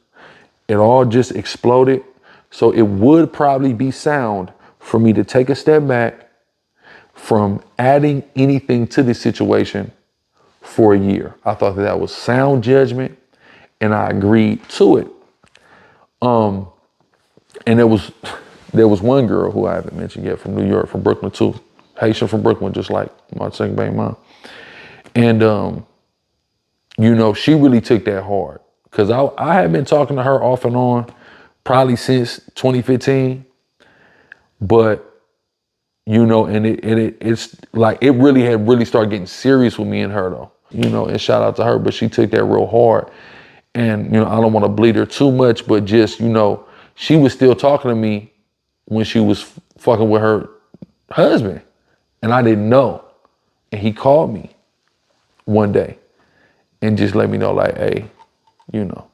It all just exploded. So it would probably be sound for me to take a step back from adding anything to this situation for a year. I thought that was sound judgment, and I agreed to it. And there was one girl who I haven't mentioned yet from New York, from Brooklyn too. Haitian from Brooklyn, just like my second baby mom. And, you know, she really took that hard, because I had been talking to her off and on probably since 2015. But, you know, and it's like, it really started getting serious with me and her though, you know, and shout out to her, but she took that real hard. And, you know, I don't want to bleed her too much, but just, you know, she was still talking to me when she was fucking with her husband, and I didn't know. And he called me one day and just let me know, like, hey, you know,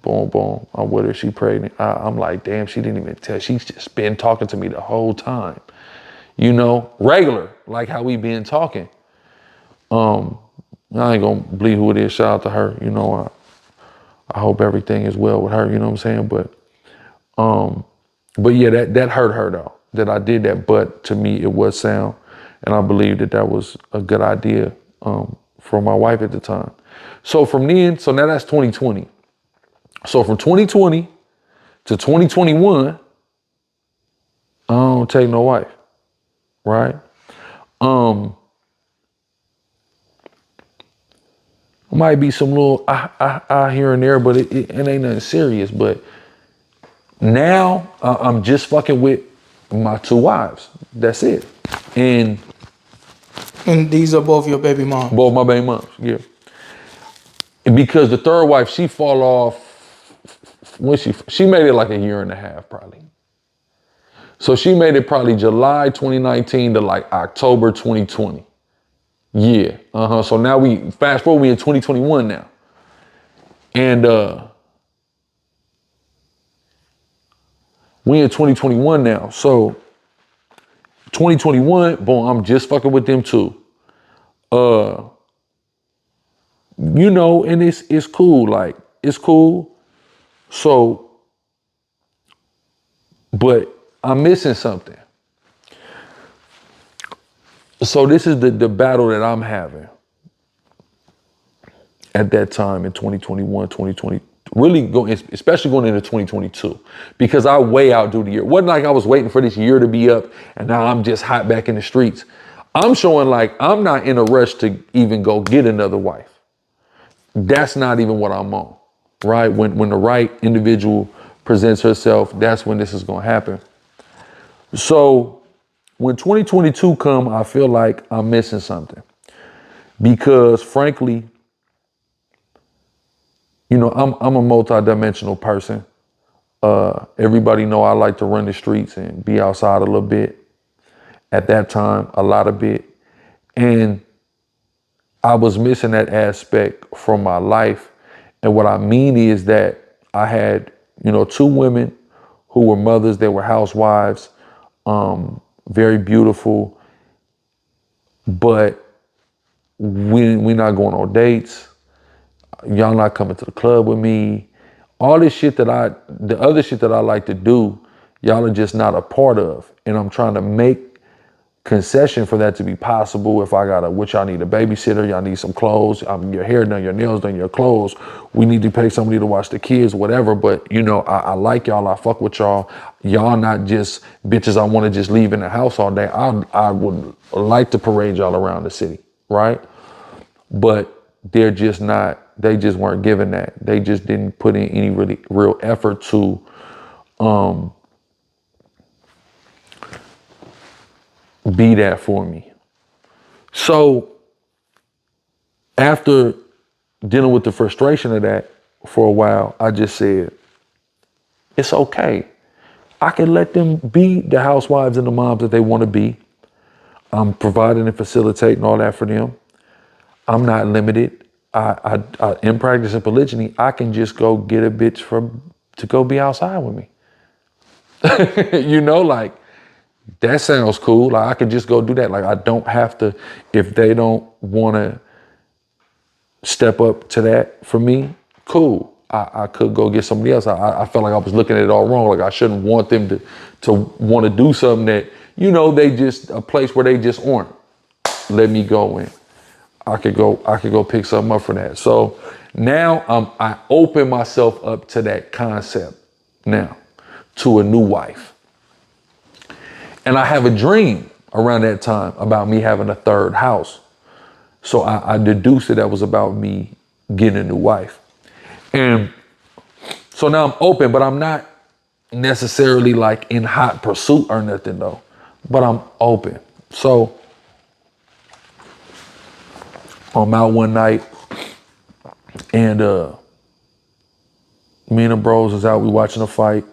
boom, boom, I'm with her, she pregnant. I'm like, damn, she didn't even tell. She's just been talking to me the whole time. You know, regular, like how we been talking. I ain't gonna believe who it is. Shout out to her. You know, I hope everything is well with her. You know what I'm saying? But yeah, that hurt her though, that I did that. But to me, it was sound, and I believe that was a good idea for my wife at the time. So from then, so now that's 2020. So from 2020 to 2021, I don't take no wife, right? Might be some little here and there, but it ain't nothing serious. But now I'm just fucking with my 2 wives. That's it. And And these are both your baby moms. both my baby moms, yeah. And because the 3rd wife, she fall off when she made it like a year and a half probably. So she made it probably July 2019 to like October 2020. Yeah, So now we fast forward, we in 2021 now. And we in 2021 now. So 2021, boom, I'm just fucking with them too. You know, and it's cool, like, it's cool. So, but I'm missing something. So this is the battle that I'm having at that time in 2021, 2020, really especially going into 2022, because I way outdo the year. It wasn't like I was waiting for this year to be up and now I'm just hot back in the streets. I'm showing like I'm not in a rush to even go get another wife. That's not even what I'm on, right? When the right individual presents herself, that's when this is gonna happen. So when 2022 come, I feel like I'm missing something because frankly, you know, I'm a multi-dimensional person. Everybody know I like to run the streets and be outside a little bit. At that time, a lot of bit. And I was missing that aspect from my life. And what I mean is that I had, you know, 2 women who were mothers, they were housewives, very beautiful, but we not going on dates. Y'all not coming to the club with me. All this shit the other shit that I like to do, y'all are just not a part of. And I'm trying to make concession for that to be possible. If I what y'all need a babysitter, y'all need some clothes, your hair done, your nails done, your clothes. We need to pay somebody to watch the kids, whatever. But you know, I like y'all, I fuck with y'all. Y'all not just bitches I want to just leave in the house all day. I would like to parade y'all around the city, right? But they're just not, they just weren't given that. They just didn't put in any really real effort to be that for me. So after dealing with the frustration of that for a while, I just said, it's okay. I can let them be the housewives and the moms that they want to be. I'm providing and facilitating all that for them. I'm not limited. I in practicing polygyny, I can just go get a bitch to go be outside with me. You know, like, that sounds cool. Like, I could just go do that. Like, I don't have to, if they don't want to step up to that for me, cool. I could go get somebody else. I felt like I was looking at it all wrong. Like, I shouldn't want them to want to do something that, you know, they just, a place where they just aren't. Let me go in. I could go pick something up for that. So now I open myself up to that concept now, to a new wife. And I have a dream around that time about me having a 3rd house. So I deduced that was about me getting a new wife. And so now I'm open, but I'm not necessarily like in hot pursuit or nothing though, but I'm open. So I'm out one night and me and the bros is out, we watching a fight.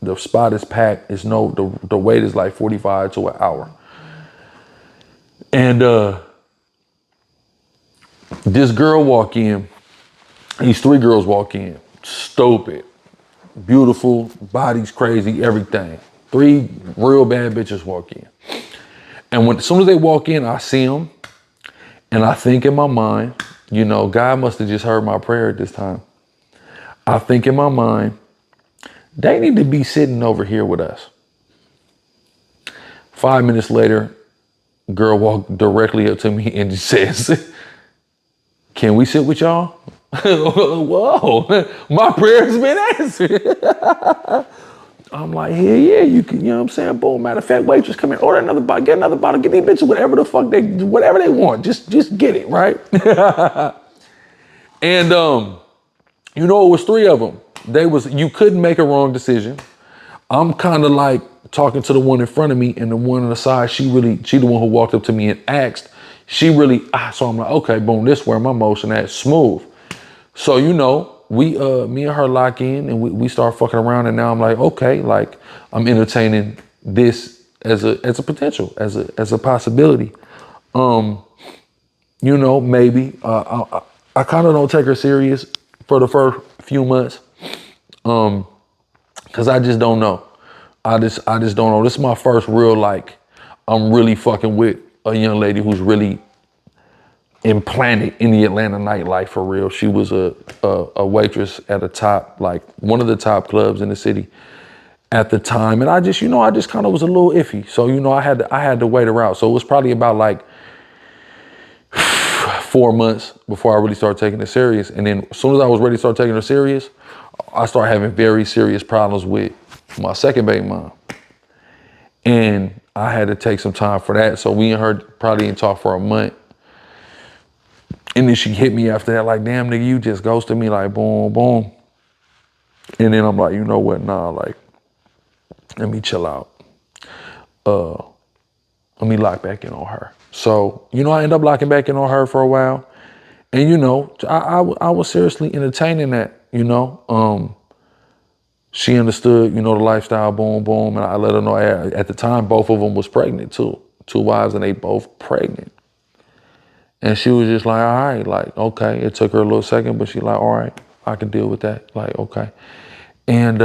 The spot is packed. The wait is like 45 to an hour. And This girl walk in, these 3 girls walk in, stupid, beautiful, bodies crazy, everything. 3 real bad bitches walk in. And as soon as they walk in, I see them and I think in my mind, you know, God must have just heard my prayer at this time. I think in my mind, they need to be sitting over here with us. 5 minutes later, girl walked directly up to me and just says, can we sit with y'all? Whoa, my prayer's been answered. I'm like, yeah, you can, you know what I'm saying? Boom, matter of fact, waitress, come here, order another bottle, get another bottle, get these bitches whatever the fuck whatever they want, just get it, right? And you know, it was 3 of them. You couldn't make a wrong decision. I'm kind of like talking to the one in front of me, and the one on the side, she the one who walked up to me and asked. So I'm like, okay, boom, this where my motion at, smooth. So, you know, me and her lock in and we start fucking around, and now I'm like, okay, like I'm entertaining this as a potential, as a possibility. You know, maybe I kind of don't take her serious for the first few months, cause I just don't know. I just don't know. This is my first real, like, I'm really fucking with a young lady who's really implanted in the Atlanta nightlife for real. She was a waitress at a top, like one of the top clubs in the city at the time. And I just kind of was a little iffy. So, you know, I had to wait her out. So it was probably about like 4 months before I really started taking it serious. And then as soon as I was ready to start taking her serious, I started having very serious problems with my second baby mom. And I had to take some time for that. So we and her probably didn't talk for a month. And then she hit me after that, like, damn, nigga, you just ghosted me, like, boom, boom. And then I'm like, you know what, nah, like, let me chill out. Let me lock back in on her. So, you know, I end up locking back in on her for a while. And, you know, I was seriously entertaining that, you know. She understood, you know, the lifestyle, boom, boom. And I let her know at the time, both of them was pregnant too. 2 wives and they both pregnant. And she was just like, all right, like, okay. It took her a little second, but she like, all right, I can deal with that. Like, okay. And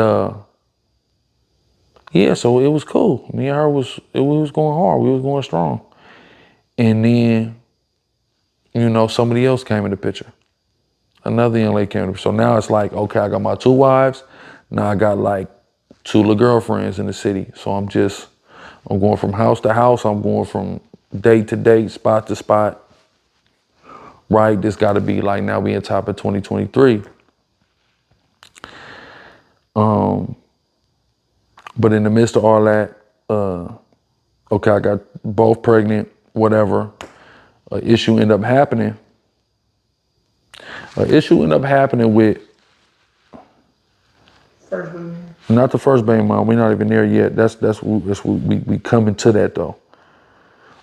yeah, so it was cool. Me and her we was going hard. We was going strong. And then, you know, somebody else came in the picture. Another young lady came in the picture. So now it's like, okay, I got my 2 wives. Now I got like 2 little girlfriends in the city. So I'm going from house to house. I'm going from date to date, spot to spot. Right, this got to be like, now we in top of 2023. But in the midst of all that, okay, I got both pregnant, whatever. An issue ended up happening. With First baby. not the first baby mom. We're not even there yet. That's we coming to that though.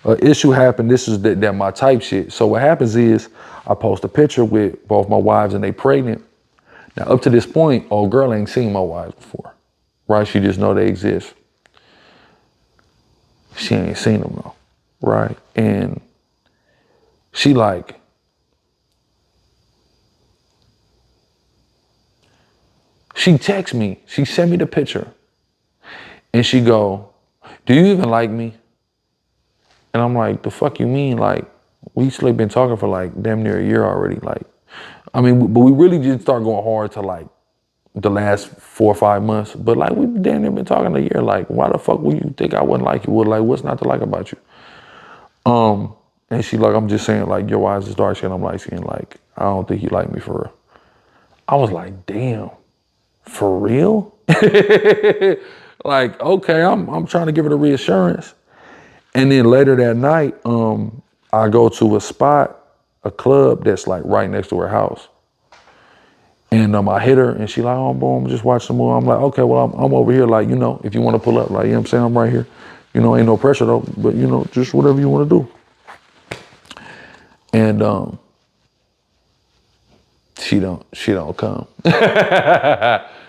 An issue happened. This is that my type shit. So what happens is I post a picture with both my wives and they pregnant. Now up to this point, old girl ain't seen my wives before, right? She just know they exist. She ain't seen them though, right? And she like, she texts me, she sent me the picture and she go, do you even like me? And I'm like, the fuck you mean? Like, we still been talking for like damn near a year already. Like, I mean, but we really didn't start going hard to like the last 4 or 5 months. But like, we damn near been talking a year. Like, why the fuck would you think I wouldn't like you? Well, like, what's not to like about you? And she like, I'm just saying, like, your eyes is dark skin, I'm light skin. Like, I don't think you like me for real. I was like, damn, for real? Like, okay, I'm trying to give her the reassurance. And then later that night, I go to a club that's like right next to her house. And I hit her and she like, oh, boom, just watch the movie. I'm like, okay, well, I'm over here. Like, you know, if you want to pull up, like, you know what I'm saying? I'm right here. You know, ain't no pressure though, but you know, just whatever you want to do. And she don't come.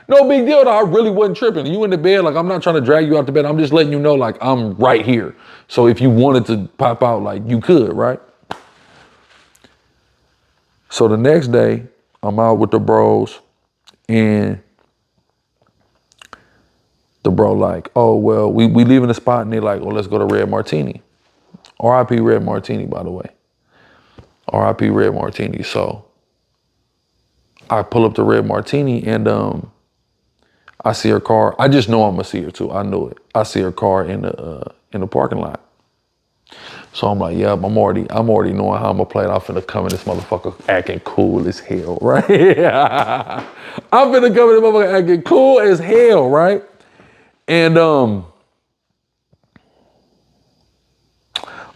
No big deal though, I really wasn't tripping. You in the bed, like, I'm not trying to drag you out the bed. I'm just letting you know, like, I'm right here. So if you wanted to pop out, like, you could, right? So the next day, I'm out with the bros, and the bro like, oh, well, we leaving the spot, and they like, well, let's go to Red Martini. R.I.P. Red Martini, by the way. R.I.P. Red Martini. So I pull up to Red Martini, and I see her car. I just know I'm gonna see her too. I knew it. I see her car in the parking lot. So I'm like, yep, I'm already knowing how I'm gonna play it. I'm finna come in this motherfucker acting cool as hell, right? I'm finna come in this motherfucker acting cool as hell, right? And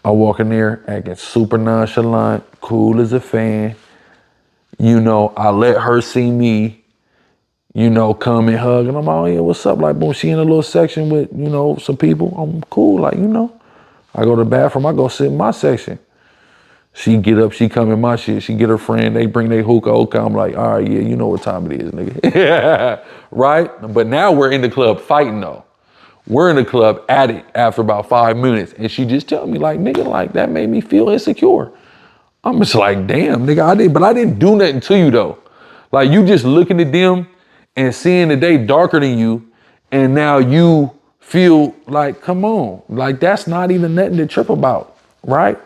I walk in there acting super nonchalant, cool as a fan. You know, I let her see me, you know, come and hug. And I'm like, oh yeah, what's up? Like, boom, she in a little section with, you know, some people. I'm cool, like, you know. I go to the bathroom, I go sit in my section. She get up, she come in my shit. She get her friend, they bring their hookah. I'm like, all right, yeah, you know what time it is, nigga. Right? But now we're in the club fighting though. We're in the club at it after about 5 minutes. And she just tell me like, nigga, like that made me feel insecure. I'm just like, damn, nigga, I didn't do nothing to you though. Like you just looking at them and seeing that they darker than you, and now you feel like, come on, like that's not even nothing to trip about, right?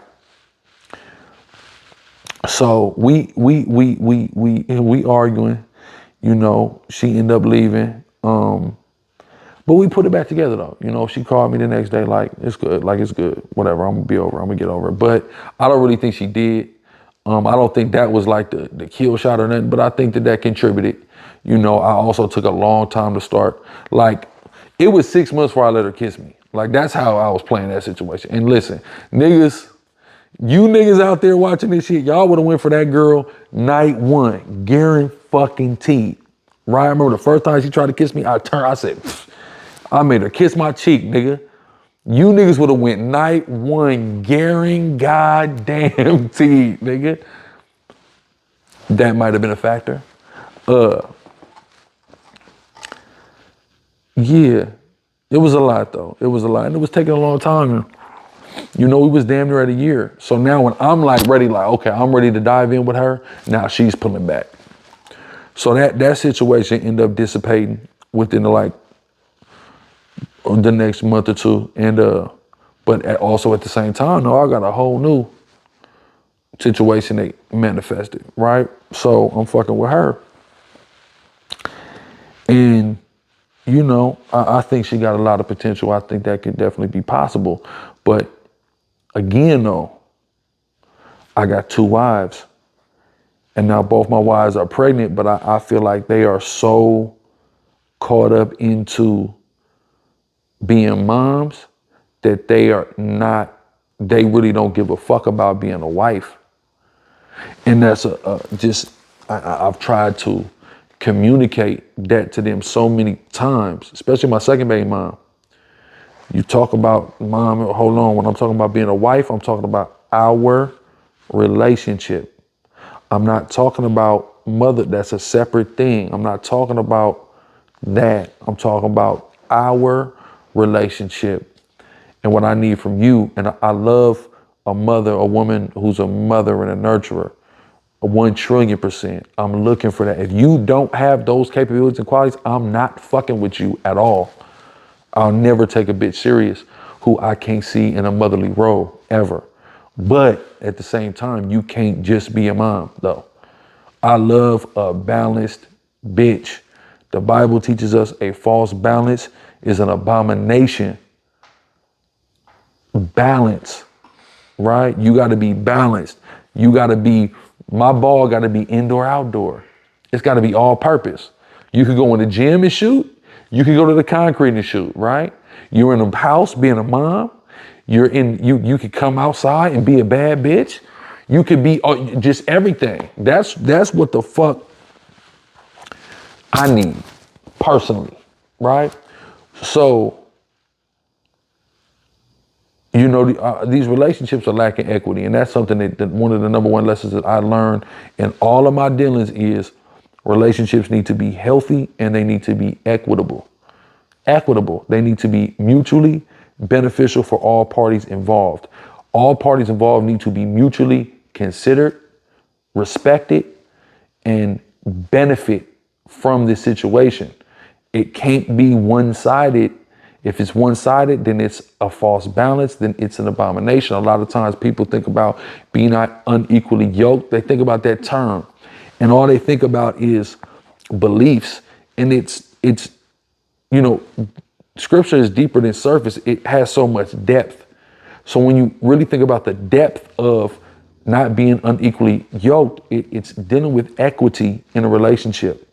So we arguing, you know, she ended up leaving. But we put it back together though. You know, she called me the next day, like, it's good, whatever, I'm gonna be over, I'm gonna get over it. But I don't really think she did. I don't think that was like the kill shot or nothing, but I think that contributed. You know, I also took a long time to start. Like, it was 6 months before I let her kiss me. Like, that's how I was playing that situation. And listen, niggas, you niggas out there watching this shit, y'all would have went for that girl night one, guaranteed. Right? I remember the first time she tried to kiss me, I said, pfft. I made her kiss my cheek, nigga. You niggas would have went night one, goddamn nigga. That might have been a factor. Yeah, it was a lot though. It was a lot, and it was taking a long time. And, you know, we was damn near at a year. So now when I'm like ready, like, okay, I'm ready to dive in with her, now she's pulling back. So that situation ended up dissipating within the next month or two. And but also at the same time, no, I got a whole new situation that manifested, right? So I'm fucking with her. And, you know, I think she got a lot of potential. I think that could definitely be possible. But again, though, I got 2 wives. And now both my wives are pregnant, but I feel like they are so caught up into being moms that they really don't give a fuck about being a wife. And that's I've tried to communicate that to them so many times, especially my second baby mom. You talk about mom, hold on, when I'm talking about being a wife, I'm talking about our relationship. I'm not talking about mother, that's a separate thing. I'm not talking about that. I'm talking about our relationship and what I need from you. And I love a mother, a woman who's a mother and a nurturer, 1,000,000,000%. I'm looking for that. If you don't have those capabilities and qualities, I'm not fucking with you at all. I'll never take a bitch serious who I can't see in a motherly role ever. But at the same time, you can't just be a mom though. I love a balanced bitch. The Bible teaches us a false balance is an abomination. Balance, right? You got to be balanced. My ball got to be indoor, outdoor. It's got to be all purpose. You could go in the gym and shoot. You could go to the concrete and shoot, right? You're in a house being a mom. You could come outside and be a bad bitch. You could be just everything. That's what the fuck I need personally, right? So, you know, these relationships are lacking equity, and that's something that one of the number one lessons that I learned in all of my dealings is relationships need to be healthy and they need to be equitable. Equitable. They need to be mutually beneficial for all parties involved. All parties involved need to be mutually considered, respected and benefit from this situation. It can't be one-sided. If it's one-sided, then it's a false balance, then it's an abomination. A lot of times people think about being not unequally yoked. They think about that term, and all they think about is beliefs. And it's you know, scripture is deeper than surface. It has so much depth. So when you really think about the depth of not being unequally yoked, it's dealing with equity in a relationship.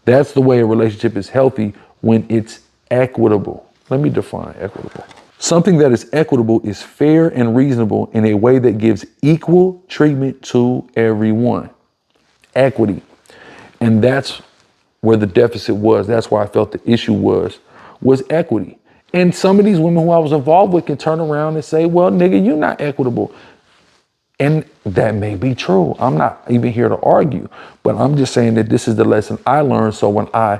That's the way a relationship is healthy, when it's equitable. Let me define equitable. Something that is equitable is fair and reasonable in a way that gives equal treatment to everyone. Equity. And that's where the deficit was. That's where I felt the issue was equity. And some of these women who I was involved with can turn around and say, well, nigga, you're not equitable. And that may be true. I'm not even here to argue, but I'm just saying that this is the lesson I learned. So when I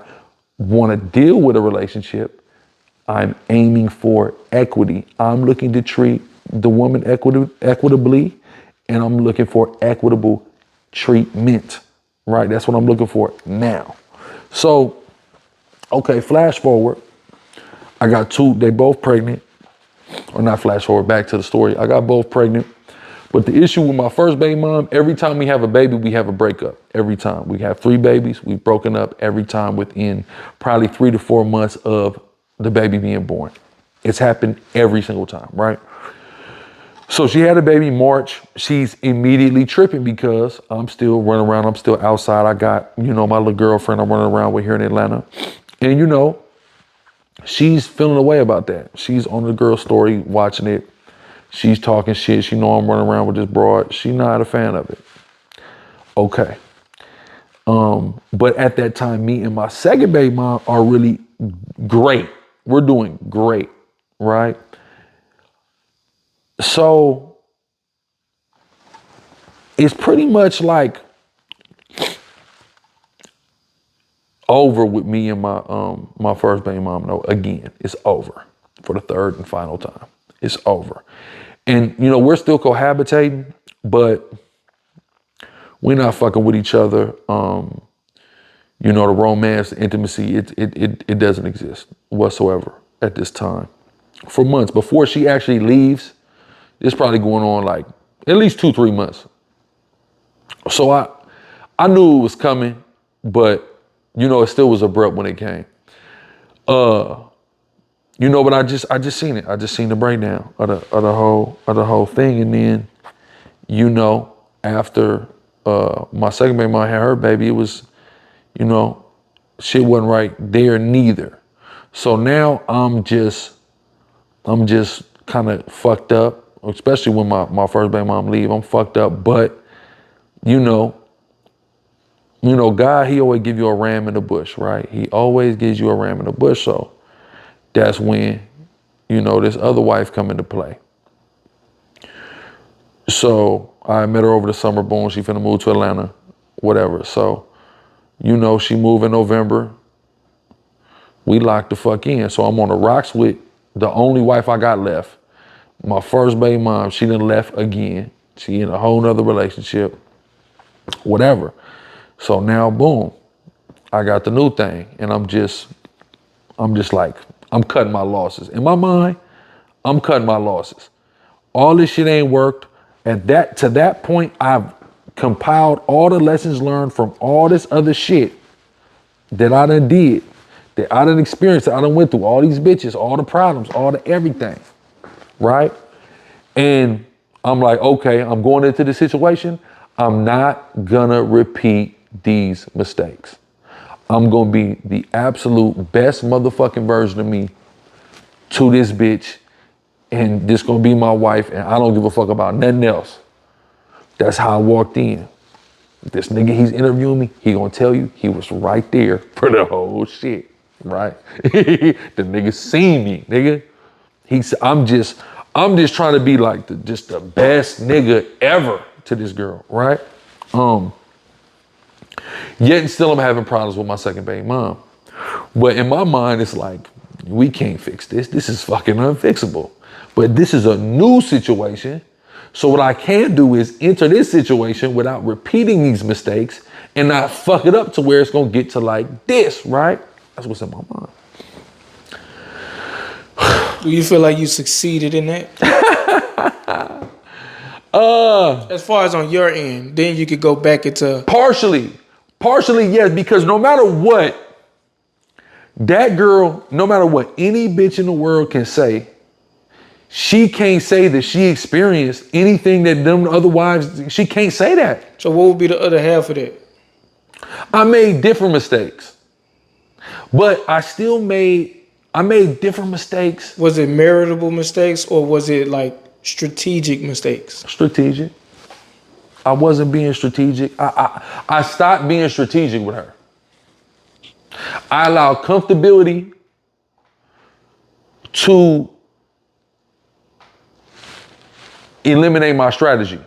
want to deal with a relationship, I'm aiming for equity. I'm looking to treat the woman equitably, and I'm looking for equitable treatment, right? That's what I'm looking for now. So, okay, flash forward. I got two, they both pregnant, or not flash forward, back to the story. I got both pregnant. But the issue with my first baby mom, every time we have a baby, we have a breakup. Every time. We have 3 babies, we've broken up every time within probably 3 to 4 months of the baby being born. It's happened every single time, right? So she had a baby March. She's immediately tripping because I'm still running around. I'm still outside. I got, my little girlfriend I'm running around with here in Atlanta. And she's feeling away about that. She's on the girl story watching it. She's talking shit. She know I'm running around with this broad. She's not a fan of it. Okay. But at that time, me and my second baby mom are really great. We're doing great, right? So it's pretty much like over with me and my first baby mom. No, again, it's over for the third and final time. It's over. And, we're still cohabitating, but we're not fucking with each other. The romance, the intimacy, it doesn't exist whatsoever at this time. For months, before she actually leaves, it's probably going on like at least 2-3 months. So I knew it was coming, but, it still was abrupt when it came. But I just seen it. I just seen the breakdown of the whole thing. And then, after my second baby mom had her baby, it was, shit wasn't right there neither. So now I'm just kind of fucked up, especially when my first baby mom leave. I'm fucked up, but God, he always give you a ram in the bush, right? He always gives you a ram in the bush. So that's when, this other wife come into play. So I met her over the summer. Boom, she finna move to Atlanta, whatever. So, she moved in November. We locked the fuck in. So I'm on the rocks with the only wife I got left. My first baby mom, she done left again. She in a whole nother relationship, whatever. So now, boom, I got the new thing. And I'm just like, I'm cutting my losses. In my mind, I'm cutting my losses. All this shit ain't worked. To that point, I've compiled all the lessons learned from all this other shit that I done did, that I done experienced, that I done went through, all these bitches, all the problems, all the everything, right? And I'm like, okay, I'm going into this situation. I'm not gonna repeat these mistakes. I'm gonna be the absolute best motherfucking version of me to this bitch, and this gonna be my wife, and I don't give a fuck about nothing else. That's how I walked in. This nigga, he's interviewing me, he gonna tell you he was right there for the whole shit, right? The nigga seen me, nigga. I'm just trying to be like the best nigga ever to this girl, right? Yet and still I'm having problems with my second baby mom. But in my mind, it's like, we can't fix this. This is fucking unfixable. But this is a new situation. So what I can do is enter this situation without repeating these mistakes and not fuck it up to where it's gonna get to like this, right? That's what's in my mind. Do you feel like you succeeded in that? As far as on your end, then you could go back into Partially, yes, because no matter what, that girl, no matter what any bitch in the world can say, she can't say that she experienced anything that them other wives, she can't say that. So what would be the other half of that? I made different mistakes, but I made different mistakes. Was it meritable mistakes or was it like strategic mistakes? Strategic. I wasn't being strategic. I stopped being strategic with her. I allowed comfortability to eliminate my strategy,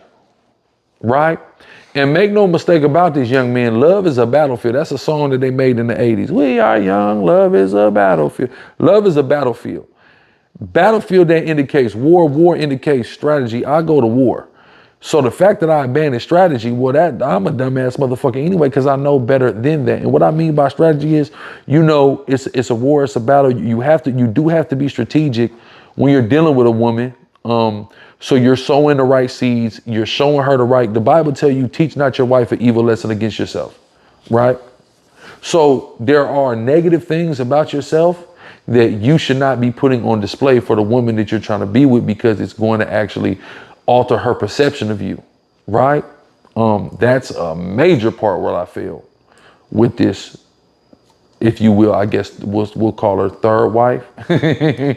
right? And make no mistake about this, young man, love is a battlefield. That's a song that they made in the 80s. We are young, love is a battlefield. Love is a battlefield. Battlefield that indicates war, war indicates strategy. I go to war. So the fact that I abandoned strategy, well, that I'm a dumbass motherfucker anyway, because I know better than that. And what I mean by strategy is, you know, it's a war, it's a battle. You do have to be strategic when you're dealing with a woman. So you're sowing the right seeds. You're showing her the Bible tell you, teach not your wife an evil lesson against yourself, right? So there are negative things about yourself that you should not be putting on display for the woman that you're trying to be with, because it's going to actually alter her perception of you, right? That's a major part where I failed with this, if you will, I guess we'll call her third wife.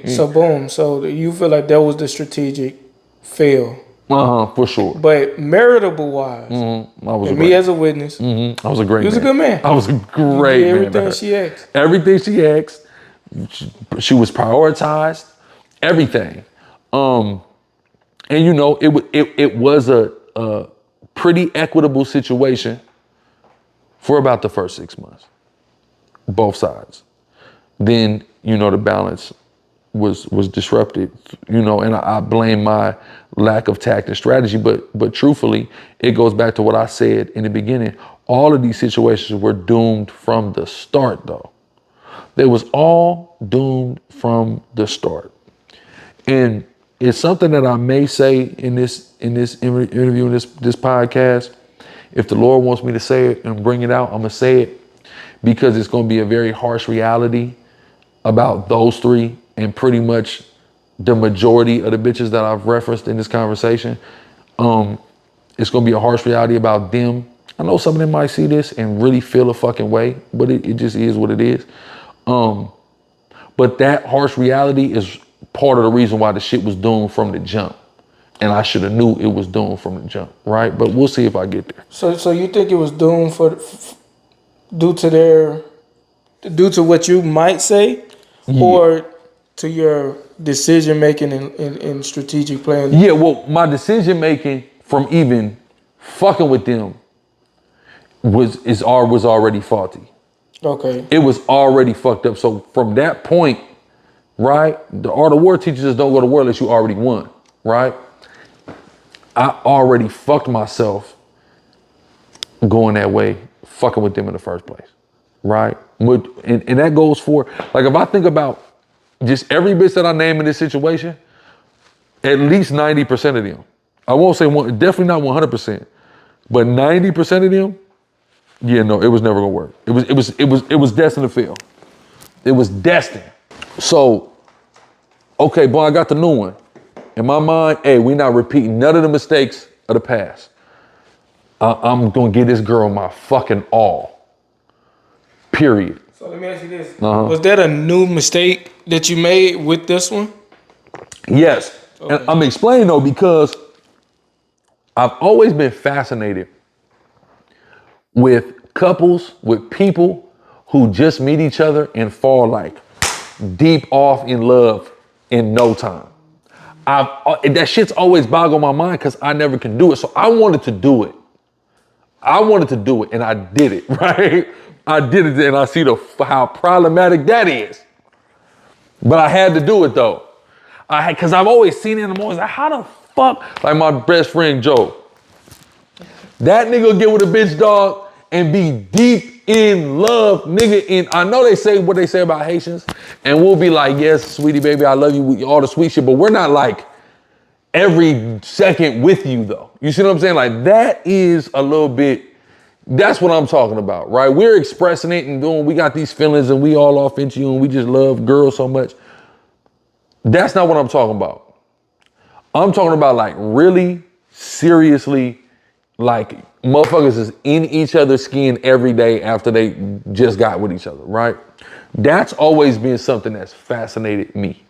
So boom. So you feel like that was the strategic fail. For sure. But meritable wise, I was and me as a witness, I was a great man. you was a good man. I was a great man. Everything she asked. Everything she asked. She was prioritized. Everything. And you know, it was a pretty equitable situation for about the first 6 months, both sides. Then, you know, the balance was disrupted, you know, and I blame my lack of tact and strategy, but truthfully, it goes back to what I said in the beginning. All of these situations were doomed from the start, though. They was all doomed from the start. And it's something that I may say in this interview, in this podcast. If the Lord wants me to say it and bring it out, I'm gonna say it, because it's gonna be a very harsh reality about those three and pretty much the majority of the bitches that I've referenced in this conversation. It's gonna be a harsh reality about them. I know some of them might see this and really feel a fucking way, but it just is what it is. But that harsh reality is part of the reason why the shit was doomed from the jump. And I should have knew it was doomed from the jump, right? But we'll see if I get there. So you think it was doomed due to what you might say, or to your decision making and strategic planning? Yeah, well, my decision making from even fucking with them was already faulty. Okay. It was already fucked up. So from that point, right, the art of war teaches us don't go to war unless you already won, right? I already fucked myself going that way, fucking with them in the first place, right? And that goes for, like, if I think about just every bitch that I name in this situation, at least 90% of them, I won't say one, definitely not 100%, but 90% of them, yeah, no, it was never gonna work. It was destined to fail. It was destined. So, okay, boy, I got the new one. In my mind, hey, we not repeating none of the mistakes of the past. I'm gonna give this girl my fucking all. Period. So let me ask you this. Was that a new mistake that you made with this one? Yes. Okay. And I'm explaining though, because I've always been fascinated with couples, with people who just meet each other and fall like deep off in love in no time. That shit's always boggled my mind because I never can do it. So I wanted to do it. And I did it, right? I did it, and I see how problematic that is. But I had to do it though. Cause I've always seen it in the mornings. Like, how the fuck? Like my best friend Joe. That nigga get with a bitch, dog, and be deep in love, nigga. And I know they say what they say about Haitians, and we'll be like, yes, sweetie baby, I love you, all the sweet shit, but we're not like every second with you though. You see what I'm saying? Like that is a little bit, that's what I'm talking about, right? We're expressing it and doing, we got these feelings and we all off into you and we just love girls so much. That's not what I'm talking about. I'm talking about like really seriously, like motherfuckers is in each other's skin every day after they just got with each other, right? That's always been something that's fascinated me.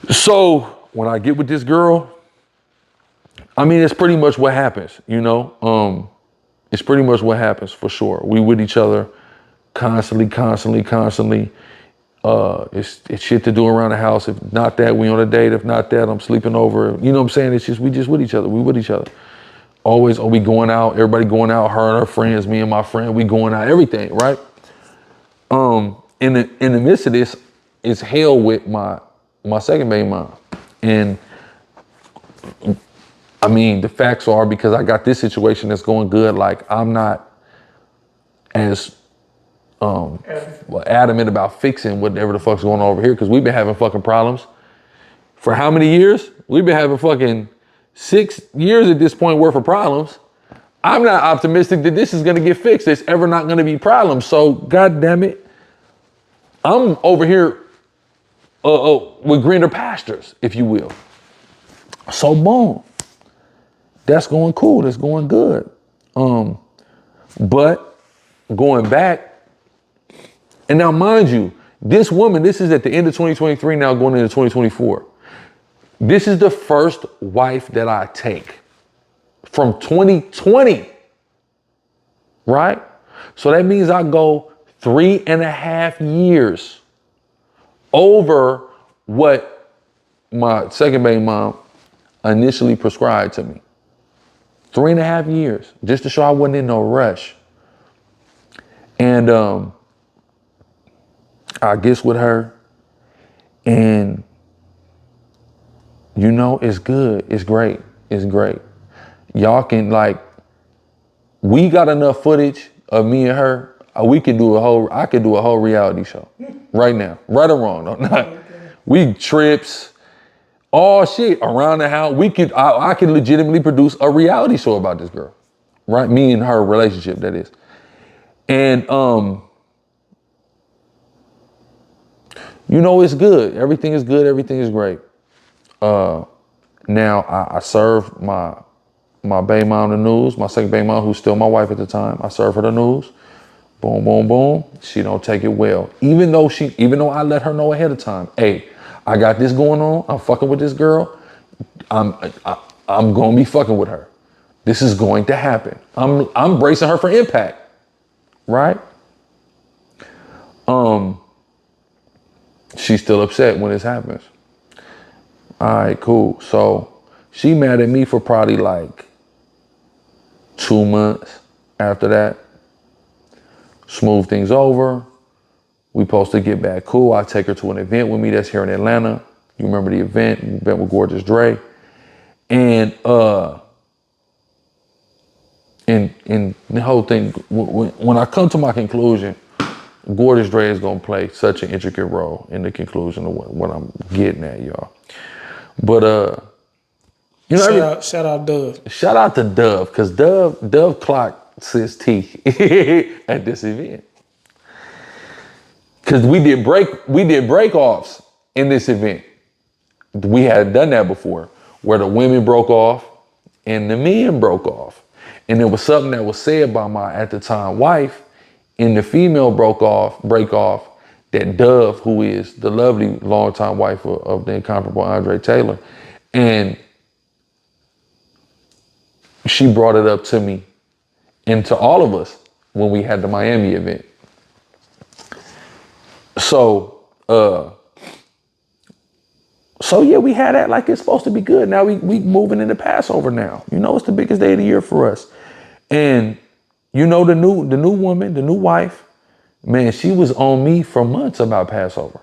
So when I get with this girl, I mean, it's pretty much what happens, you know? It's pretty much what happens for sure. We with each other constantly. It's shit to do around the house. If not that, we on a date. If not that, I'm sleeping over. You know what I'm saying? It's just, we just with each other. We with each other. Always, we going out, everybody going out, her and her friends, me and my friend, we going out, everything, right? In the midst of this, it's hell with my second baby mom. And I mean, the facts are, because I got this situation that's going good, like I'm not as adamant about fixing whatever the fuck's going on over here, because we've been having fucking problems for how many years? We've been having fucking 6 years at this point worth of problems. I'm not optimistic that this is gonna get fixed. There's ever not gonna be problems. So, God damn it, I'm over here with greener pastures, if you will. So, boom, that's going cool. That's going good. But going back, and now mind you, this woman, this is at the end of 2023, now going into 2024. This is the first wife that I take from 2020, right? So that means I go 3.5 years over what my second baby mom initially prescribed to me. 3.5 years, just to show I wasn't in no rush. And I guess with her, and you know, it's good, it's great, it's great. Y'all can we got enough footage of me and her, I could do a whole reality show right now, right or wrong. We trips, all shit around the house. I could legitimately produce a reality show about this girl, right? Me and her relationship, that is. And you know, it's good. Everything is good. Everything is great. Now I served my baby mom the news, my second baby mom, who's still my wife at the time. I served her the news. Boom, boom, boom. She don't take it well. Even though I let her know ahead of time, hey, I got this going on. I'm fucking with this girl. I'm gonna be fucking with her. This is going to happen. I'm bracing her for impact, right? She's still upset when this happens. All right, cool. So she mad at me for probably like 2 months after that. Smooth things over. We supposed to get back cool. I take her to an event with me that's here in Atlanta. You remember the event with Gorgeous Dre. And the whole thing, when I come to my conclusion, Gorgeous Dre is gonna play such an intricate role in the conclusion of what I'm getting at, y'all. But you know, shout out Dove. Shout out to Dove, because Dove clocked sis T at this event. Because we did break-offs in this event. We had done that before, where the women broke off and the men broke off. And there was something that was said by my, at the time, wife, in the female break off, that Dove, who is the lovely longtime wife of the incomparable Andre Taylor, and she brought it up to me and to all of us when we had the Miami event. So yeah, we had that like it's supposed to be good. Now we moving into Passover now. You know, it's the biggest day of the year for us. And you know, the new woman, the new wife, man, she was on me for months about Passover.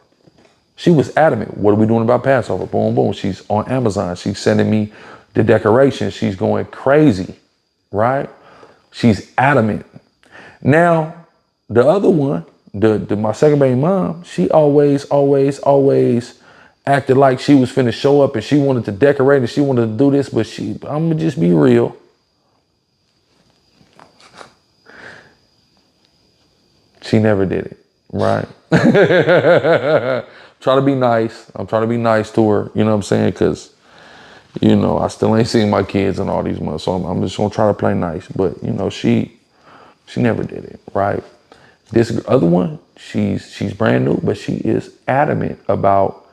She was adamant. What are we doing about Passover? Boom, boom. She's on Amazon. She's sending me the decorations. She's going crazy, right? She's adamant. Now, the other one, my second baby mom, she always acted like she was finna show up and she wanted to decorate and she wanted to do this, but I'm gonna just be real. She never did it, right? Try to be nice. I'm trying to be nice to her, you know what I'm saying? Because, you know, I still ain't seen my kids in all these months, so I'm just gonna try to play nice. But, you know, she never did it, right? This other one, she's brand new, but she is adamant about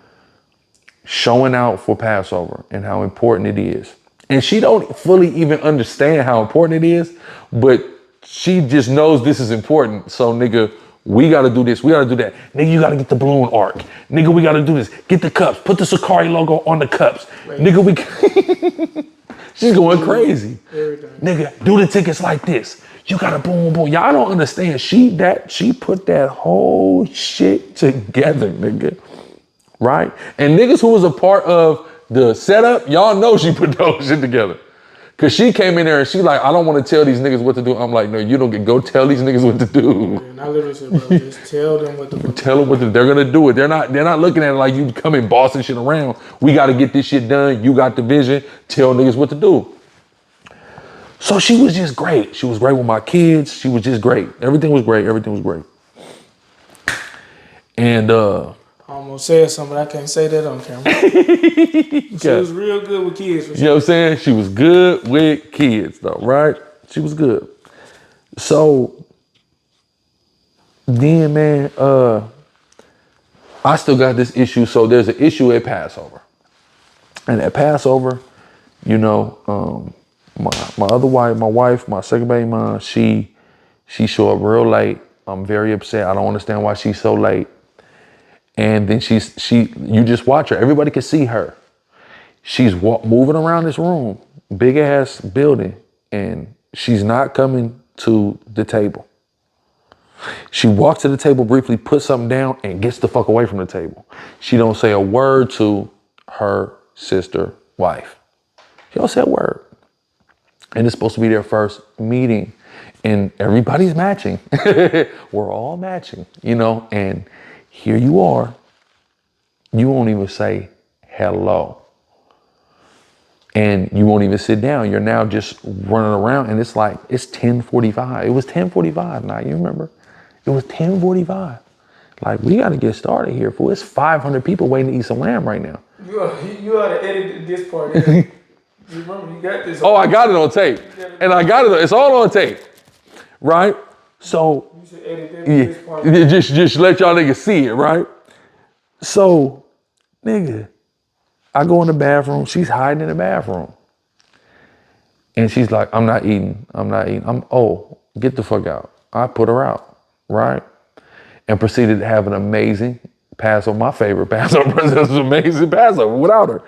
showing out for Passover and how important it is. And she don't fully even understand how important it is, but she just knows this is important. So nigga, we gotta do this, we gotta do that. Nigga, you gotta get the balloon arc. Nigga, we gotta do this. Get the cups, put the Sakari logo on the cups. Right. Nigga, she's going crazy. Everything. Nigga, do the tickets like this. You gotta boom, boom. Y'all don't understand. She put that whole shit together, nigga. Right? And niggas who was a part of the setup, y'all know she put those shit together. Cause she came in there and she like, I don't want to tell these niggas what to do. I'm like, no, you don't go tell these niggas what to do. And I literally said, bro, just tell them what to do. Tell them what to do. They're gonna do it. They're not looking at it like you coming bossing shit around. We gotta get this shit done. You got the vision. Tell niggas what to do. So she was just great. She was great with my kids. She was just great. Everything was great. Everything was great. And I almost said something, but I can't say that on camera. She was real good with kids. For sure. You know what I'm saying? She was good with kids though, right? She was good. So then, man, I still got this issue. So there's an issue at Passover. And at Passover, you know, my other wife, my second baby mom, she show up real late. I'm very upset. I don't understand why she's so late. And then you just watch her. Everybody can see her. She's moving around this room, big ass building, and she's not coming to the table. She walks to the table briefly, puts something down, and gets the fuck away from the table. She don't say a word to her sister wife. She don't say a word. And it's supposed to be their first meeting. And everybody's matching. We're all matching, you know, and here you are. You won't even say hello. And you won't even sit down. You're now just running around and it's like, it's 10:45. It was 10:45 now, you remember? It was 10:45. Like, we got to get started here, fool. It's 500 people waiting to eat some lamb right now. You ought to edit this part in. You remember, you got this. Oh, I got it on tape. And I got it, it's all on tape. Right? So, you should edit this part. Just let y'all niggas see it, right? So, nigga, I go in the bathroom. She's hiding in the bathroom. And she's like, I'm not eating. Get the fuck out. I put her out, right? And proceeded to have an amazing Passover. My favorite Passover. It was an amazing Passover without her.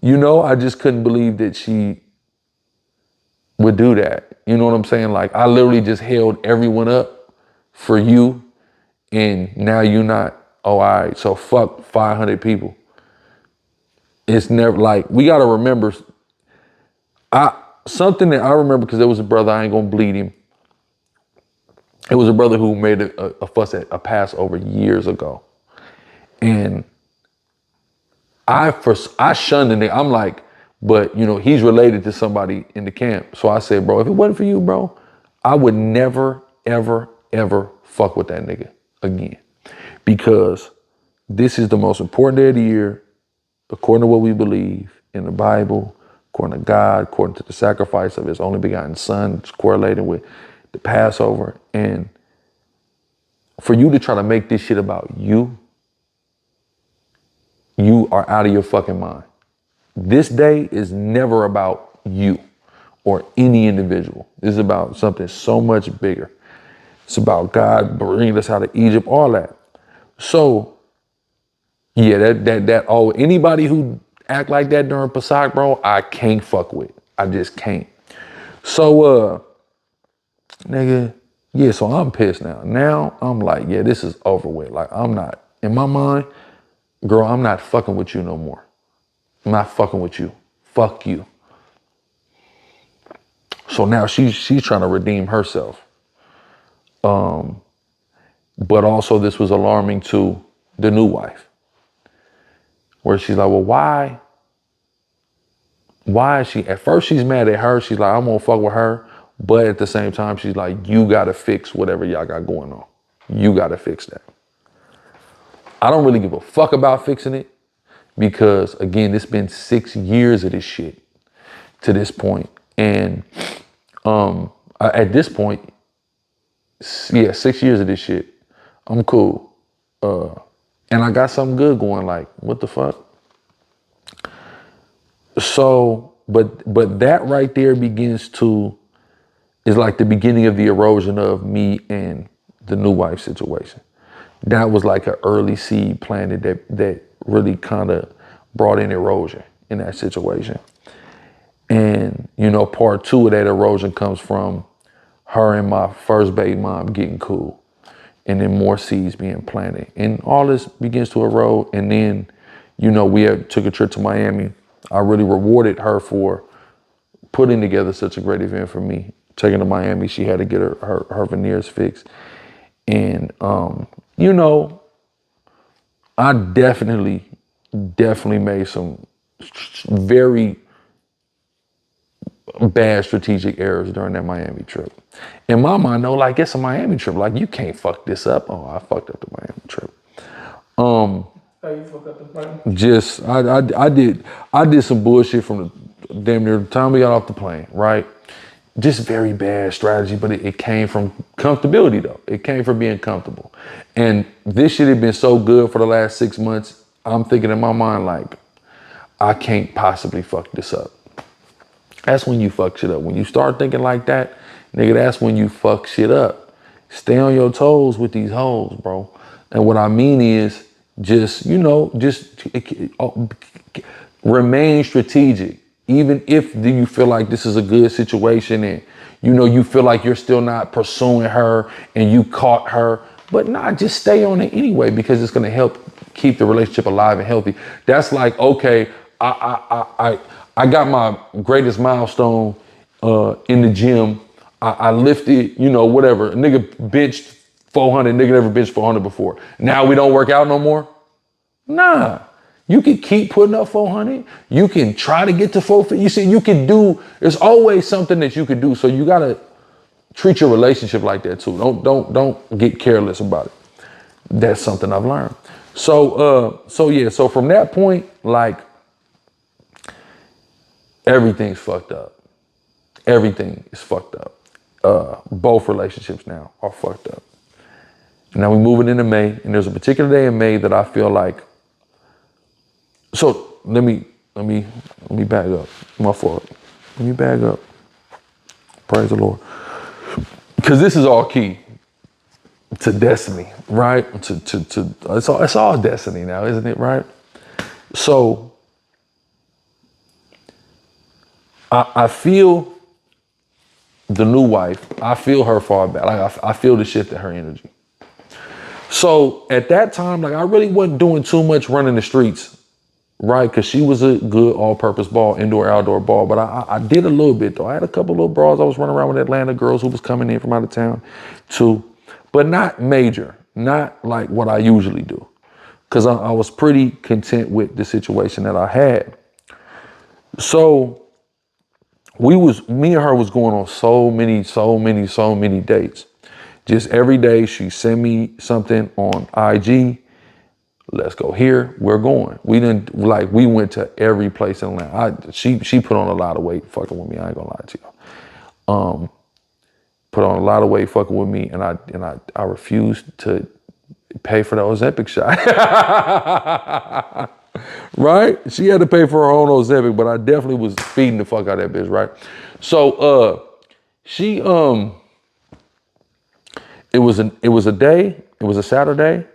You know, I just couldn't believe that she would do that. You know what I'm saying? Like, I literally just held everyone up for you. And now you're not, all right, so fuck 500 people. It's never like, we got to remember, something that I remember, because there was a brother, I ain't going to bleed him. It was a brother who made a fuss at a Passover years ago. And I shunned the nigga. I'm like, but you know, he's related to somebody in the camp. So I said, bro, if it wasn't for you, bro, I would never, ever, ever fuck with that nigga again. Because this is the most important day of the year, according to what we believe in the Bible, according to God, according to the sacrifice of his only begotten son. It's correlated with the Passover. And for you to try to make this shit about you, you are out of your fucking mind. This day is never about you or any individual. This is about something so much bigger. It's about God bringing us out of Egypt, all that. So, yeah, anybody who act like that during Pesach, bro, I can't fuck with. I just can't. So, nigga, yeah, so I'm pissed now. Now I'm like, yeah, this is over with. Like, I'm not In my mind, girl, I'm not fucking with you no more. I'm not fucking with you. Fuck you. So now she's trying to redeem herself. But also this was alarming to the new wife, where she's like, well, why is she, at first she's mad at her. She's like, I'm gonna fuck with her. But at the same time, she's like, you gotta fix whatever y'all got going on. You gotta fix that. I don't really give a fuck about fixing it because again, it's been 6 years of this shit to this point. And at this point, yeah, 6 years of this shit, I'm cool. And I got something good going, like, what the fuck? So, but that right there is like the beginning of the erosion of me and the new wife situation. That was like an early seed planted that really kind of brought in erosion in that situation. And, you know, part two of that erosion comes from her and my first baby mom getting cool. And then more seeds being planted. And all this begins to erode. And then, you know, took a trip to Miami. I really rewarded her for putting together such a great event for me. Taking to Miami, she had to get her veneers fixed. And, you know, I definitely made some very bad strategic errors during that Miami trip. In my mind, though, like, it's a Miami trip. Like, you can't fuck this up. Oh, I fucked up the Miami trip. How you fuck up the plane? Just I did some bullshit from the damn near the time we got off the plane, right? Just very bad strategy, but it came from comfortability though. It came from being comfortable. And this shit had been so good for the last 6 months. I'm thinking in my mind, like, I can't possibly fuck this up. That's when you fuck shit up. When you start thinking like that, nigga, that's when you fuck shit up. Stay on your toes with these hoes, bro. And what I mean is just, you know, remain strategic. Even if you feel like this is a good situation and, you know, you feel like you're still not pursuing her and you caught her, but nah, just stay on it anyway because it's going to help keep the relationship alive and healthy. That's like, okay, I got my greatest milestone in the gym. I lifted, you know, whatever. A nigga benched 400. Nigga never benched 400 before. Now we don't work out no more? Nah. You can keep putting up 400. You can try to get to 450. You see, you can do, there's always something that you can do. So you got to treat your relationship like that too. Don't get careless about it. That's something I've learned. So from that point, like, everything's fucked up. Everything is fucked up. Both relationships now are fucked up. Now we're moving into May, and there's a particular day in May that I feel like. So let me back up. My fault. Let me back up. Praise the Lord. Because this is all key to destiny, right? It's all destiny now, isn't it? Right? So I feel the new wife. I feel her far back. Like I feel the shift in her energy. So at that time, like, I really wasn't doing too much running the streets, right? Because she was a good all-purpose ball, indoor, outdoor ball. But I did a little bit, though. I had a couple little bras. I was running around with Atlanta girls who was coming in from out of town, too. But not major. Not like what I usually do. Because I was pretty content with the situation that I had. So me and her was going on so many dates. Just every day she sent me something on IG. Let's go here. We're going. We went to every place in Atlanta. She put on a lot of weight fucking with me. I ain't gonna lie to you. Put on a lot of weight fucking with me, and I refused to pay for the Ozempic shot. Right? She had to pay for her own Ozempic, but I definitely was feeding the fuck out of that bitch, right? So she it was a Saturday,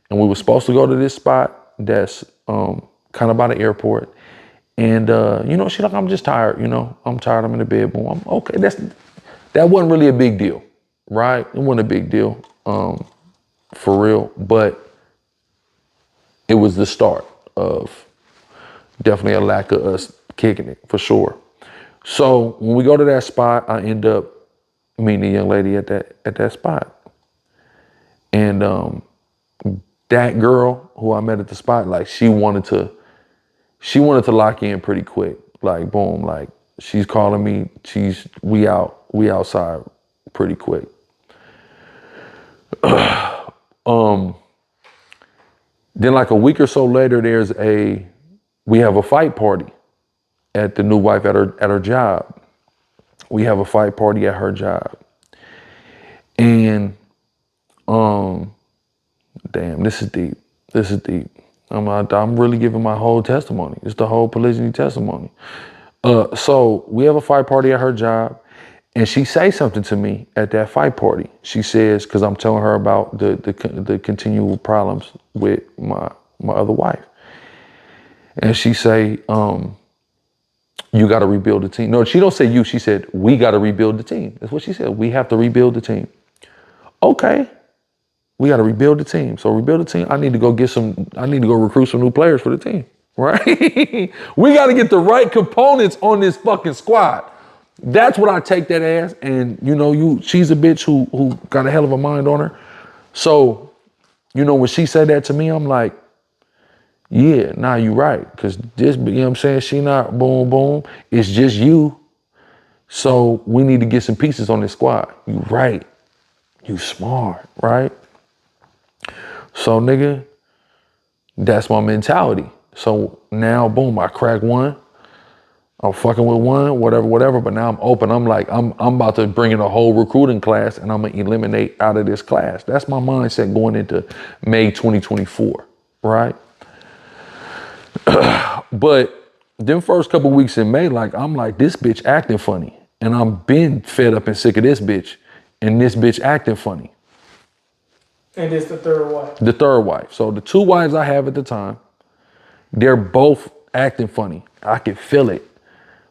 and we were supposed to go to this spot that's kind of by the airport. And you know, she's like, I'm just tired, you know. I'm tired, I'm in the bed. Boom. I'm okay. That wasn't really a big deal, right? It wasn't a big deal, for real. But it was the start of definitely a lack of us kicking it for sure. So when we go to that spot, I end up meeting a young lady at that spot. And that girl who I met at the spot, like she wanted to lock in pretty quick. Like boom, like she's calling me, we outside pretty quick. Then like a week or so later, we have a fight party at the new wife at her job. We have a fight party at her job. And damn, this is deep. This is deep. I'm really giving my whole testimony. It's the whole polygyny testimony. So we have a fight party at her job, and she says something to me at that fight party. She says, because I'm telling her about the continual problems with my other wife, and she say, you got to rebuild the team. No, she don't say you. She said, we got to rebuild the team. That's what she said. We have to rebuild the team. Okay. We got to rebuild the team. So rebuild the team. I need to go recruit some new players for the team, right? We got to get the right components on this fucking squad. That's what I take that as. And she's a bitch who got a hell of a mind on her. So, when she said that to me, I'm like, yeah, nah, you right. Cause this, you know what I'm saying? She not boom, boom. It's just you. So we need to get some pieces on this squad. You right. You smart, right? So nigga, that's my mentality. So now, boom, I crack one. I'm fucking with one, whatever. But now I'm open. I'm like, I'm about to bring in a whole recruiting class, and I'm gonna eliminate out of this class. That's my mindset going into May 2024, right? But them first couple weeks in May, like I'm like, this bitch acting funny, and I'm been fed up and sick of this bitch, and this bitch acting funny. And it's the third wife. The third wife. So the two wives I have at the time, they're both acting funny. I could feel it.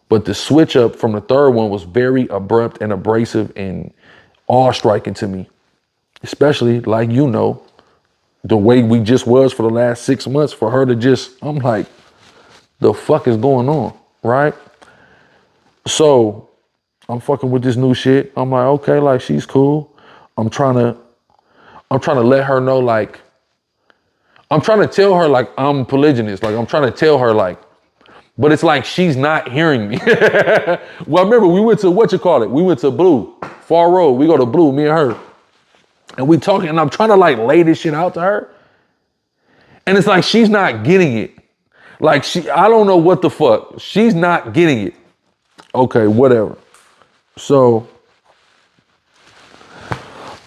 But the switch up from the third one was very abrupt and abrasive and awe-striking to me. Especially, like the way we just was for the last 6 months, for her to just, I'm like, the fuck is going on, right? So I'm fucking with this new shit. I'm like, okay, like she's cool. I'm trying to let her know, like, I'm trying to tell her, like, I'm polygynous. Like, I'm trying to tell her, like, but it's like she's not hearing me. Well, remember, we went to, we went to Blue, Far Road. We go to Blue, me and her. And we talking, and I'm trying to, like, lay this shit out to her. And it's like she's not getting it. Like, I don't know what the fuck. She's not getting it. Okay, whatever. So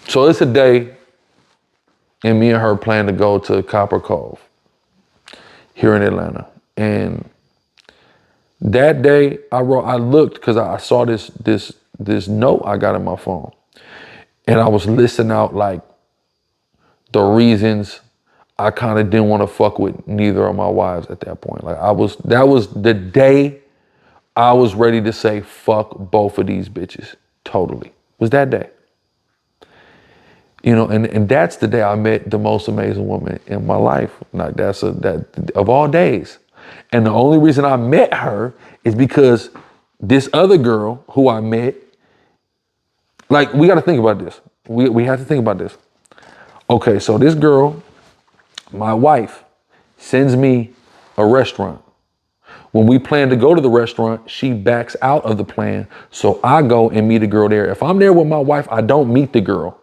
it's a day, and me and her plan to go to Copper Cove here in Atlanta. And that day I looked because I saw this note I got in my phone, and I was listing out like the reasons I kind of didn't want to fuck with neither of my wives at that point. Like that was the day I was ready to say fuck both of these bitches totally. Was that day. And that's the day I met the most amazing woman in my life. Like that of all days. And the only reason I met her is because this other girl who I met, like, we got to think about this. We have to think about this. Okay, so this girl, my wife, sends me a restaurant. When we plan to go to the restaurant, she backs out of the plan. So I go and meet a girl there. If I'm there with my wife, I don't meet the girl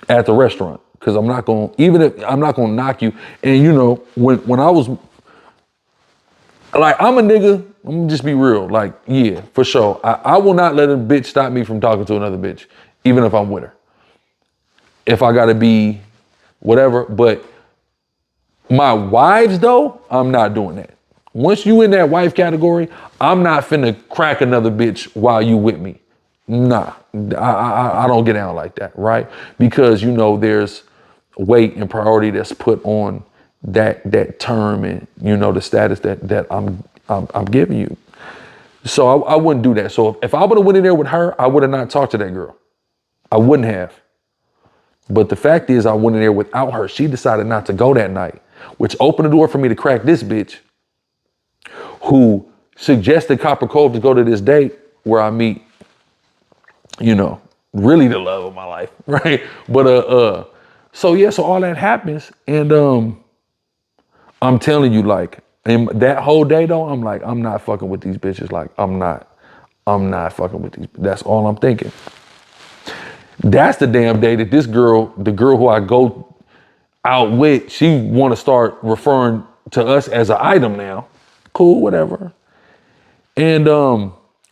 at the restaurant, because I'm not going to knock you. And when I was like, I'm a nigga, I'm gonna just be real. Like, yeah, for sure. I will not let a bitch stop me from talking to another bitch, even if I'm with her. If I gotta be whatever, but my wives though, I'm not doing that. Once you in that wife category, I'm not finna crack another bitch while you with me. Nah, I don't get down like that, right? Because there's weight and priority that's put on that term and the status that I'm giving you. So I wouldn't do that. So if I would have went in there with her, I would have not talked to that girl. I wouldn't have. But the fact is I went in there without her. She decided not to go that night, which opened the door for me to crack this bitch who suggested Copper Cove to go to this date where I meet, really the love of my life, right? But so all that happens, and I'm telling you, like, and that whole day though, I'm like, I'm not fucking with these bitches. Like, I'm not fucking with these. That's all I'm thinking. That's the damn day that this girl, the girl who I go out with, she want to start referring to us as an item now. Cool, whatever. And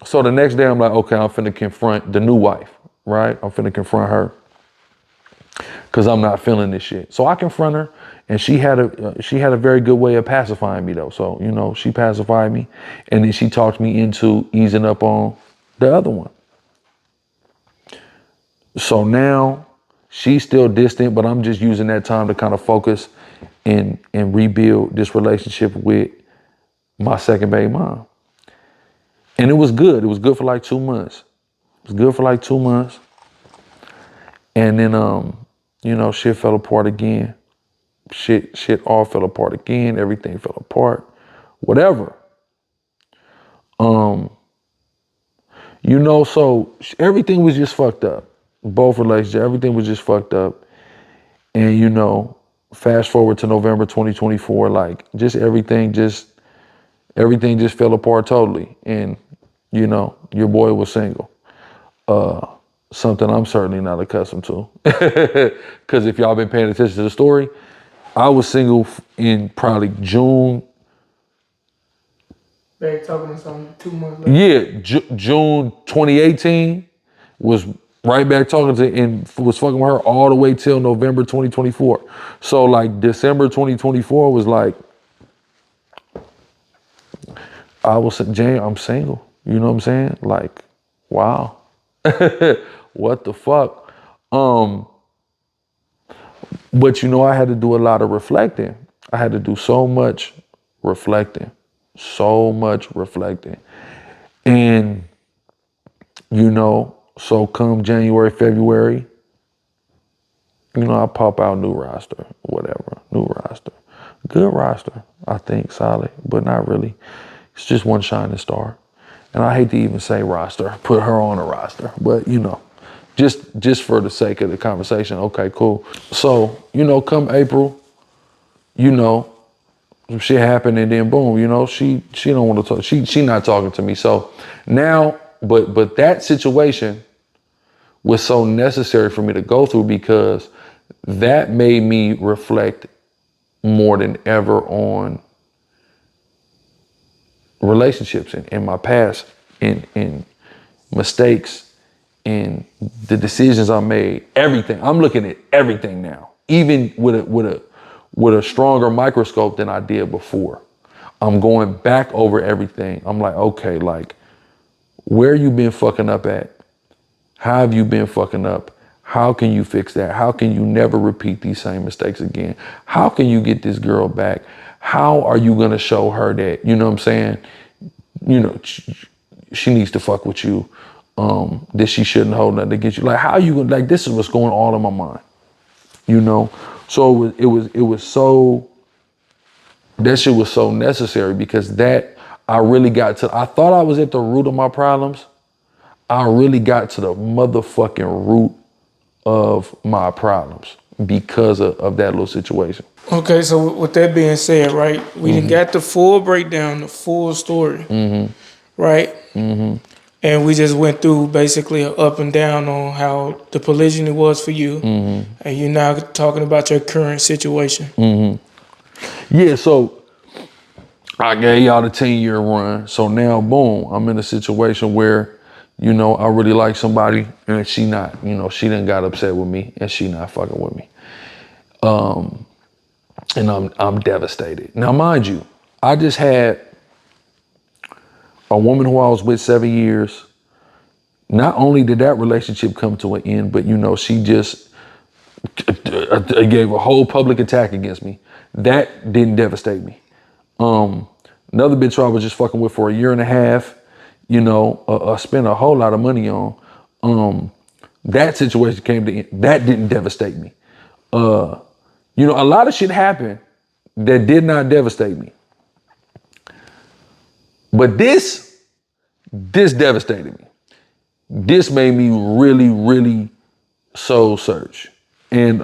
so the next day I'm like, okay, I'm finna confront the new wife, right? I'm finna confront her because I'm not feeling this shit. So I confront her, and she had a very good way of pacifying me though. So she pacified me, and then she talked me into easing up on the other one. So now she's still distant, but I'm just using that time to kind of focus and rebuild this relationship with my second baby mom. And it was good. It was good for like 2 months. It was good for like 2 months. And then, shit fell apart again. Shit all fell apart again. Everything fell apart. Whatever. So everything was just fucked up. Both relationships, everything was just fucked up. And, fast forward to November 2024, like everything just fell apart totally. And, your boy was single. Something I'm certainly not accustomed to. Because if y'all been paying attention to the story, I was single in probably June. Back talking to something 2 months later. Yeah, June 2018 was right back talking to, and was fucking with her all the way till November 2024. So like December 2024 was like, Jane, I'm single. You know what I'm saying? Like, wow. What the fuck? But I had to do a lot of reflecting. I had to do so much reflecting. And, so come January, February, I pop out new roster, whatever, new roster. Good roster, I think, solid, but not really. It's just one shining star. And I hate to even say roster, put her on a roster, but just for the sake of the conversation, okay, cool. So, come April, some shit happened, and then boom, she don't want to talk. She not talking to me. So now, but that situation was so necessary for me to go through, because that made me reflect more than ever on relationships and my past and mistakes and the decisions I made. Everything. I'm looking at everything now, even with a stronger microscope than I did before. I'm going back over everything. I'm like, okay, like, where you been fucking up at? How have you been fucking up? How can you fix that? How can you never repeat these same mistakes again? How can you get this girl back? How are you gonna show her that, you know what I'm saying? She needs to fuck with you. That she shouldn't hold nothing against you. Like, how you gonna, like, this is what's going all in my mind, So it was so, that shit was so necessary, because that I thought I was at the root of my problems. I really got to the motherfucking root of my problems because of that little situation. Okay, so with that being said, right, we done got the full breakdown, the full story, right? And we just went through basically an up and down on how the polygyny was for you, and you're now talking about your current situation. Yeah, so I gave y'all the 10-year run. So now, boom, I'm in a situation where, I really like somebody, and she not, she done got upset with me, and she not fucking with me. And I'm devastated. Now, mind you, I just had a woman who I was with 7 years. Not only did that relationship come to an end, but she just gave a whole public attack against me. That didn't devastate me. Another bitch I was just fucking with for a year and a half, spent a whole lot of money on. That situation came to end. That didn't devastate me. You know, a lot of shit happened that did not devastate me. But this devastated me. This made me really, really soul search. And,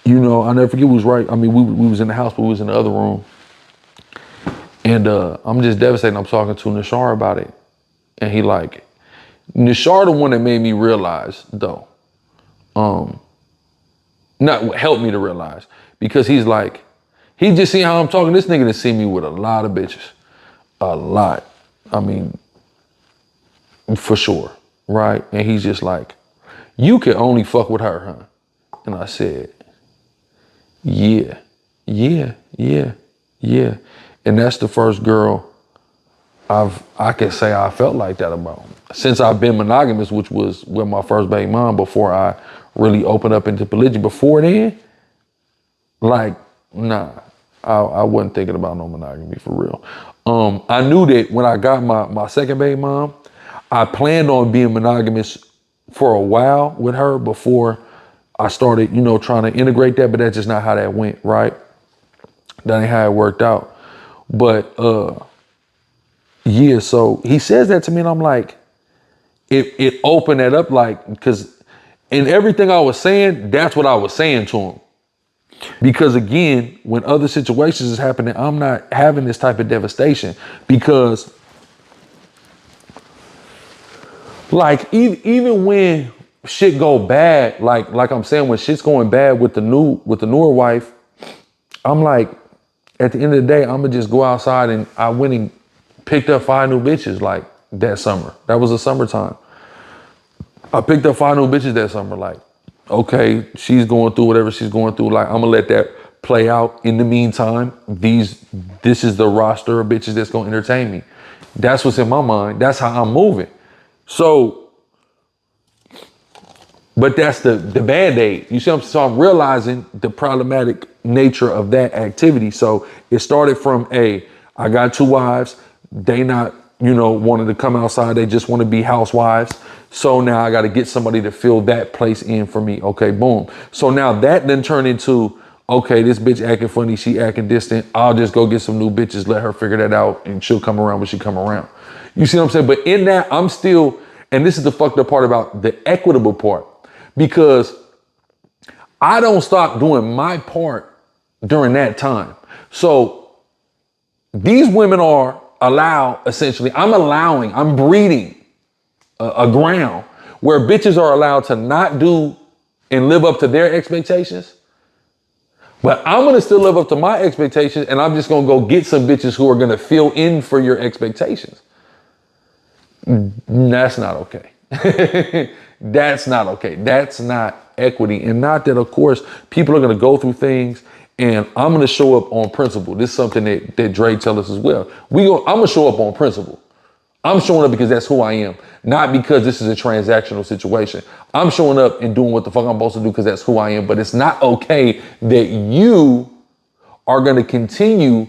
you know, I'll never forget who was right. I mean, we was in the house, but we was in the other room. And I'm just devastated. I'm talking to Nishar about it. And he like, Nishar the one that made me realize, though, not helped me to realize, because he's like, he just seen how I'm talking. This nigga done seen me with a lot of bitches. A lot. I mean, for sure, right? And he's just like, you can only fuck with her, huh? And I said, yeah. And that's the first girl I can say I felt like that about. Since I've been monogamous, which was with my first baby mom, before I really opened up into polygyny. Before then, like, nah, I wasn't thinking about no monogamy for real. I knew that when I got my second baby mom, I planned on being monogamous for a while with her before I started, you know, trying to integrate that, but that's just not how that went, right? That ain't how it worked out. But yeah, so he says that to me and I'm like, it opened that up, like, because in everything I was saying, that's what I was saying to him. Because again, when other situations is happening, I'm not having this type of devastation, because like even when shit go bad, like I'm saying, when shit's going bad with the newer wife, I'm like, at the end of the day, I'm gonna just go outside, and I went and picked up 5 new bitches like that summer. That was the summertime. I picked up 5 new bitches that summer. Like, okay, she's going through whatever she's going through. Like, I'm gonna let that play out. In the meantime, this is the roster of bitches that's gonna entertain me. That's what's in my mind. That's how I'm moving. So, but that's the Band-Aid. You see what I'm saying? So I'm realizing the problematic nature of that activity. So it started from I got 2 wives. They not, you know, wanting to come outside. They just want to be housewives. So now I got to get somebody to fill that place in for me. Okay, boom. So now that then turned into, okay, this bitch acting funny. She acting distant. I'll just go get some new bitches. Let her figure that out, and she'll come around when she come around. You see what I'm saying? But in that, I'm still, and this is the fucked up part about the equitable part, because I don't stop doing my part during that time. So these women are allowed, essentially, I'm breeding a ground where bitches are allowed to not do and live up to their expectations. But I'm gonna still live up to my expectations, and I'm just gonna go get some bitches who are gonna fill in for your expectations. That's not okay. That's not okay. That's not equity. And not that, of course, people are gonna go through things, and I'm gonna show up on principle. This is something that Dre tells us as well. I'm gonna show up on principle. I'm showing up because that's who I am, not because this is a transactional situation. I'm showing up and doing what the fuck I'm supposed to do because that's who I am. But it's not okay that you are going to continue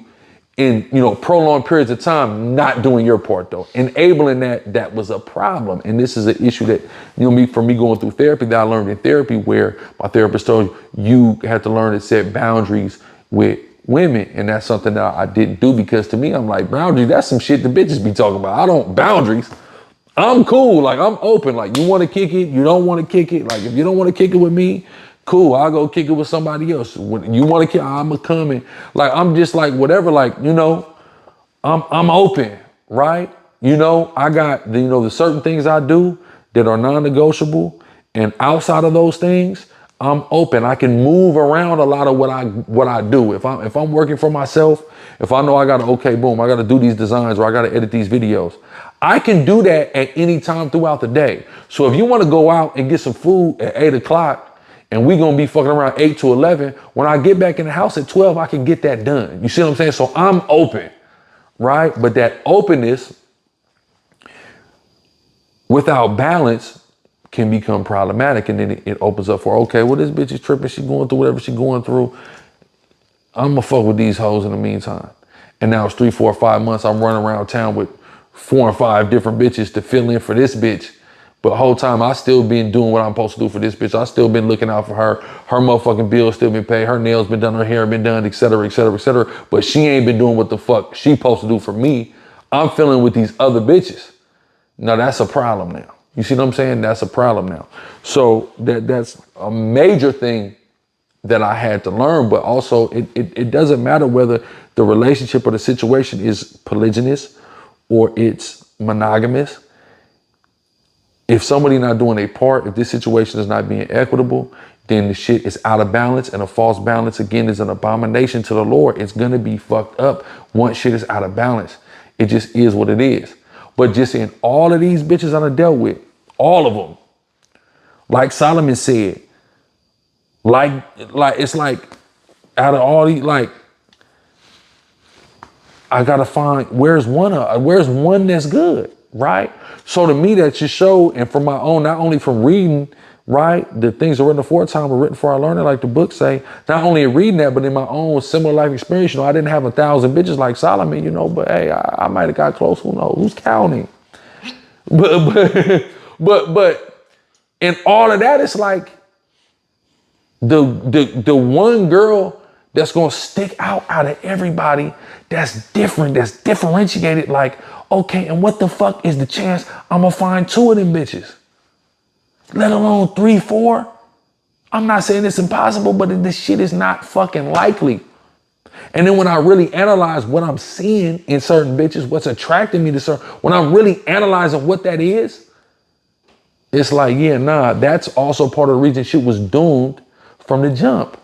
in, you know, prolonged periods of time not doing your part, though. Enabling that was a problem. And this is an issue that, you know, for me going through therapy, that I learned in therapy, where my therapist told you have to learn to set boundaries with women. And that's something that I didn't do, because to me, I'm like, boundaries, that's some shit the bitches be talking about. I don't boundaries. I'm cool. Like, I'm open. Like, you want to kick it, you don't want to kick it. Like, if you don't want to kick it with me, cool, I'll go kick it with somebody else. When you want to kick, I'm gonna come in. Like, I'm just like, whatever, like, you know, I'm open, right? You know, I got the certain things I do that are non-negotiable, and outside of those things, I'm open. I can move around a lot of what I do. If I'm working for myself, if I know I gotta, okay, boom, I gotta do these designs, or I gotta edit these videos, I can do that at any time throughout the day. So if you want to go out and get some food at 8 o'clock, and we gonna be fucking around 8 to 11, when I get back in the house at 12, I can get that done. You see what I'm saying? So I'm open, right? But that openness without balance can become problematic, and then it opens up for, okay, well, this bitch is tripping, she going through whatever she going through. I'm gonna fuck with these hoes in the meantime. And now it's 3, 4, 5 months, I'm running around town with 4 or 5 different bitches to fill in for this bitch, But the whole time I still been doing what I'm supposed to do for this bitch. I still been looking out for her. Her motherfucking bills still been paid. Her nails been done. Her hair been done, et cetera, et cetera, et cetera. But she ain't been doing what the fuck she supposed to do for me. I'm feeling with these other bitches. Now that's a problem now. You see what I'm saying? That's a problem now. So that's a major thing that I had to learn. But also it doesn't matter whether the relationship or the situation is polygynous or it's monogamous. If somebody not doing their part, if this situation is not being equitable, then the shit is out of balance, and a false balance, again, is an abomination to the Lord. It's gonna be fucked up once shit is out of balance. It just is what it is. But just in all of these bitches I done dealt with, all of them, like Solomon said, like it's like out of all these, like, I gotta find where's one that's good, right? So to me, that just show, and from my own, not only from reading, right, the things that were written aforetime were written for our learning, like the book say, not only in reading that, but in my own similar life experience. I didn't have 1,000 bitches like Solomon, but hey, I might have got close. Who knows? Who's counting? But in all of that, it's like the one girl that's gonna stick out of everybody, that's different, that's differentiated. Like, okay, and what the fuck is the chance I'm gonna find 2 of them bitches? Let alone 3, 4. I'm not saying it's impossible, but this shit is not fucking likely. And then when I really analyze what I'm seeing in certain bitches, what's attracting me to certain, when I'm really analyzing what that is, it's like, yeah, nah, that's also part of the reason shit was doomed from the jump.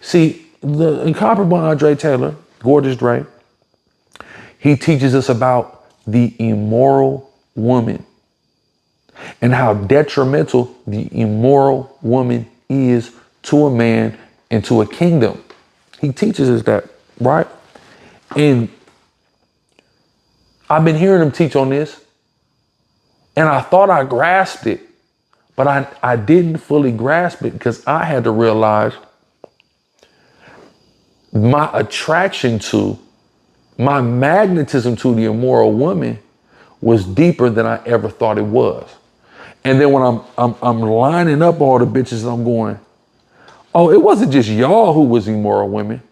See, the incomparable Andre Taylor, Gorgeous Dre, he teaches us about the immoral woman and how detrimental the immoral woman is to a man and to a kingdom. He teaches us that, right? And I've been hearing him teach on this, and I thought I grasped it, but I didn't fully grasp it, because I had to realize my attraction to, my magnetism to the immoral woman was deeper than I ever thought it was. And then when I'm lining up all the bitches, and I'm going, oh, it wasn't just y'all who was immoral women.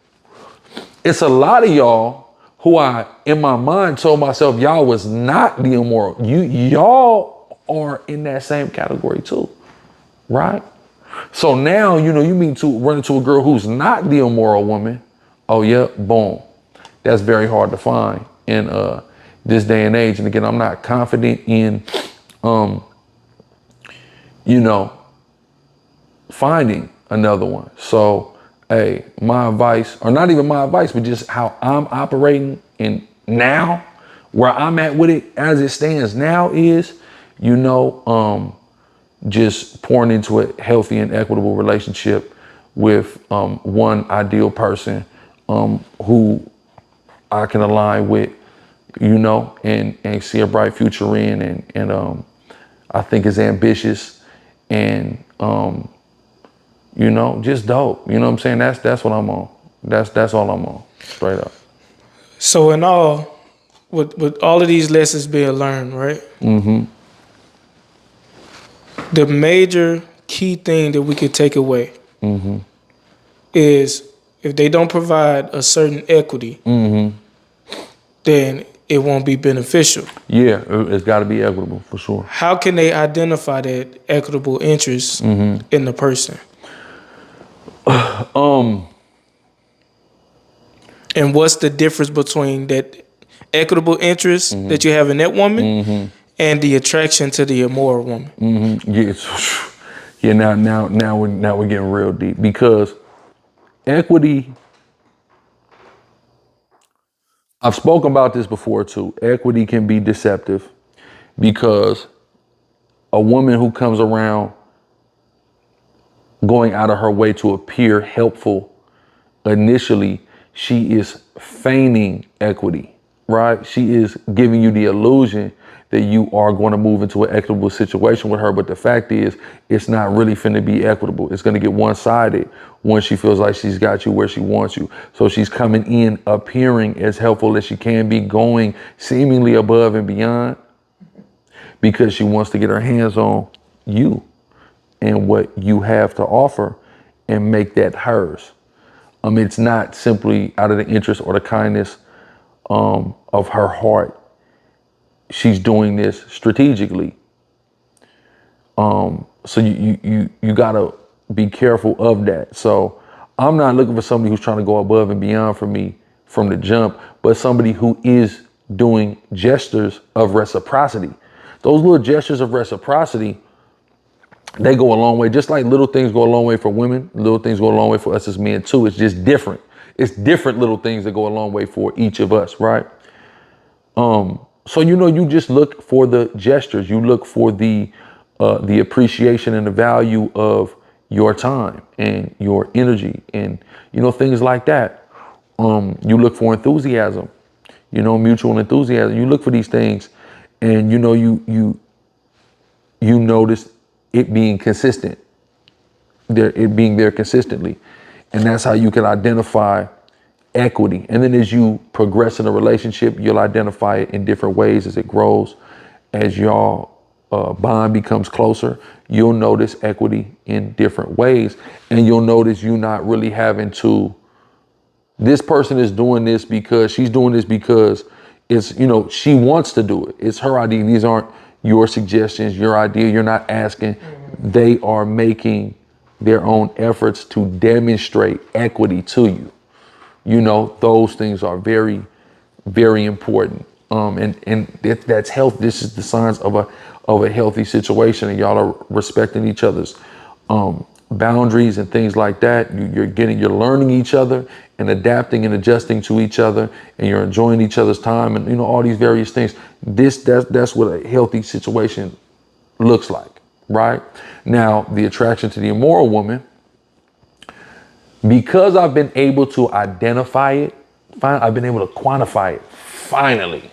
It's a lot of y'all who I, in my mind, told myself y'all was not the immoral. Y'all are in that same category too, right? So now, you mean to run into a girl who's not the immoral woman. Oh yeah, boom. That's very hard to find in this day and age. And again, I'm not confident in, finding another one. So, hey, my advice, or not even my advice, but just how I'm operating in now, where I'm at with it as it stands now is, just pouring into a healthy and equitable relationship with one ideal person who I can align with, and see a bright future in, and I think is ambitious and just dope. You know what I'm saying? That's what I'm on. That's all I'm on. Straight up. So in all, with all of these lessons being learned, right? Mm-hmm. The major key thing that we could take away Mm-hmm. is, if they don't provide a certain equity, Mm-hmm. then it won't be beneficial. Yeah, it's got to be equitable for sure. How can they identify that equitable interest in the person? And what's the difference between that equitable interest that you have in that woman and the attraction to the immoral woman? Yeah, now we're getting real deep, because equity, I've spoken about this before too. Equity can be deceptive, because a woman who comes around going out of her way to appear helpful initially, she is feigning equity, right? She is giving you the illusion that you are going to move into an equitable situation with her. But the fact is, it's not really finna be equitable. It's going to get one-sided once she feels like she's got you where she wants you. So she's coming in, appearing as helpful as she can be, going seemingly above and beyond, because she wants to get her hands on you and what you have to offer and make that hers. It's not simply out of the interest or the kindness of her heart. She's doing this strategically. So you gotta be careful of that. So I'm not looking for somebody who's trying to go above and beyond for me from the jump, but somebody who is doing gestures of reciprocity. Those little gestures of reciprocity, they go a long way. Just like little things go a long way for women, little things go a long way for us as men too. It's just different. It's different little things that go a long way for each of us, right? So you just look for the gestures. You look for the appreciation and the value of your time and your energy, and things like that. You look for enthusiasm, mutual enthusiasm. You look for these things, and you notice it being consistent, it being there consistently, and that's how you can identify equity. And then as you progress in a relationship, you'll identify it in different ways as it grows. As y'all bond becomes closer, you'll notice equity in different ways, and you'll notice you not really having to, this person is doing this because she's doing this because it's, she wants to do it. It's her idea. These aren't your suggestions, your idea. You're not asking. They are making their own efforts to demonstrate equity to you. Those things are very, very important. And that's health. This is the signs of a healthy situation, and y'all are respecting each other's boundaries and things like that. You're learning each other and adapting and adjusting to each other, and you're enjoying each other's time, and all these various things. That's what a healthy situation looks like, right? Now, the attraction to the immoral woman, because I've been able to identify it, I've been able to quantify it finally,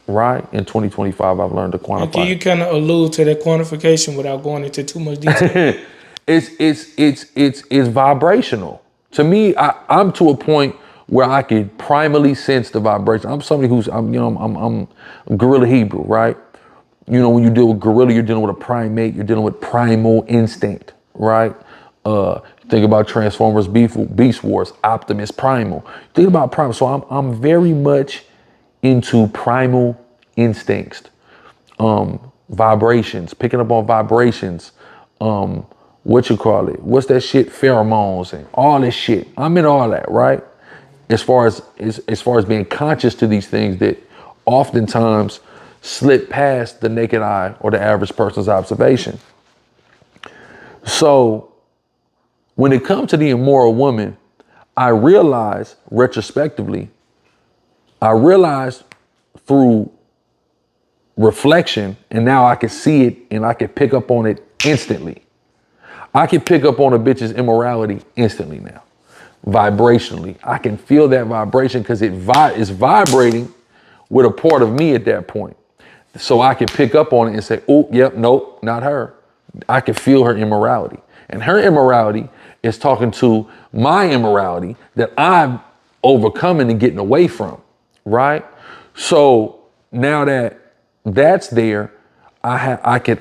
right? In 2025, I've learned to quantify And can you it. kind of allude to that quantification without going into too much detail? It's vibrational. To me, I'm to a point where I can primally sense the vibration. I'm somebody who's, I'm GRLA Hebrew, right? When you deal with gorilla, you're dealing with a primate, you're dealing with primal instinct, right? Think about Transformers, Beast Wars, Optimus Primal. Think about primal. So I'm very much into primal instincts, vibrations, picking up on vibrations, what's that shit? Pheromones and all this shit. I'm in all that, right? As far as being conscious to these things that oftentimes slip past the naked eye or the average person's observation. So when it comes to the immoral woman, I realized retrospectively, through reflection, and now I can see it and I can pick up on it instantly. I can pick up on a bitch's immorality instantly now, vibrationally. I can feel that vibration because it's vibrating with a part of me at that point. So I can pick up on it and say, oh, yep, nope, not her. I can feel her immorality. And her immorality is talking to my immorality that I'm overcoming and getting away from, right? So now that that's there, I can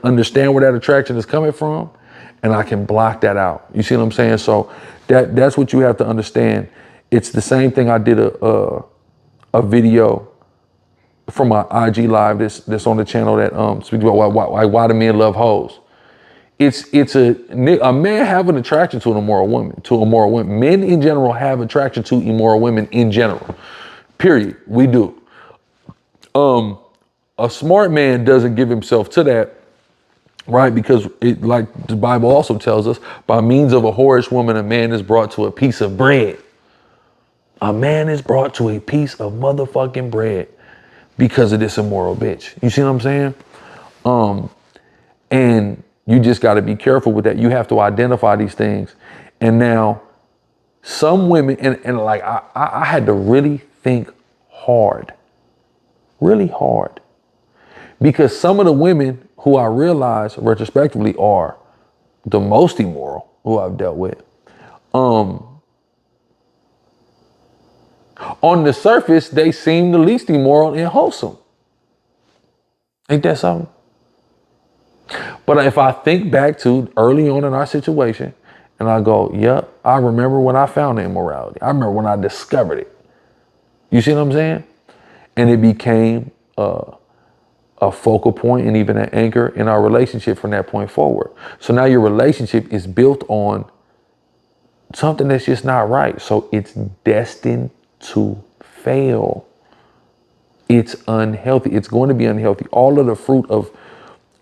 understand where that attraction is coming from, and I can block that out. You see what I'm saying? So that's what you have to understand. It's the same thing. I did a video from my IG live that's on the channel that speaks about why the men love hoes. It's a man have an attraction to an immoral woman, Men in general have attraction to immoral women in general. Period. We do. A smart man doesn't give himself to that, right? Because like the Bible also tells us, by means of a whorish woman, a man is brought to a piece of bread. A man is brought to a piece of motherfucking bread because of this immoral bitch. You see what I'm saying? And you just got to be careful with that. You have to identify these things. And now some women, and like I had to really think really hard, because some of the women who I realize retrospectively are the most immoral who I've dealt with. On the surface, they seem the least immoral and wholesome. Ain't that something? But if I think back to early on in our situation and I go, yep, I remember when I found the immorality. I remember when I discovered it. You see what I'm saying? And it became a focal point and even an anchor in our relationship from that point forward. So now your relationship is built on something that's just not right. So it's destined to fail. It's unhealthy. It's going to be unhealthy. All of the fruit of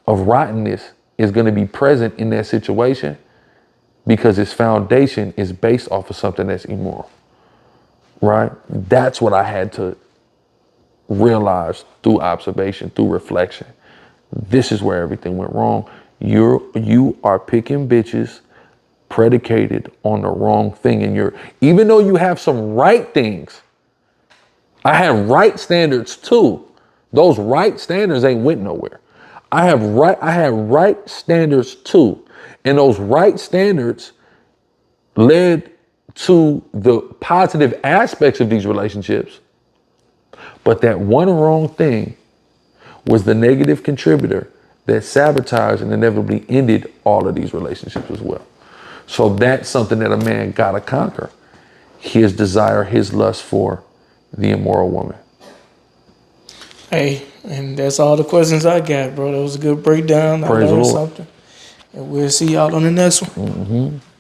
rottenness is going to be present in that situation because its foundation is based off of something that's immoral, right? That's what I had to realize through observation, through reflection. This is where everything went wrong. You are picking bitches predicated on the wrong thing. And even though you have some right things, I have right standards too. Those right standards ain't went nowhere. I have right standards too. And those right standards led to the positive aspects of these relationships. But that one wrong thing was the negative contributor that sabotaged and inevitably ended all of these relationships as well. So that's something that a man gotta conquer. His desire, his lust for the immoral woman. Hey, and that's all the questions I got, bro. That was a good breakdown. I Praise the learned Lord. something. And we'll see y'all on the next one. Mm-hmm.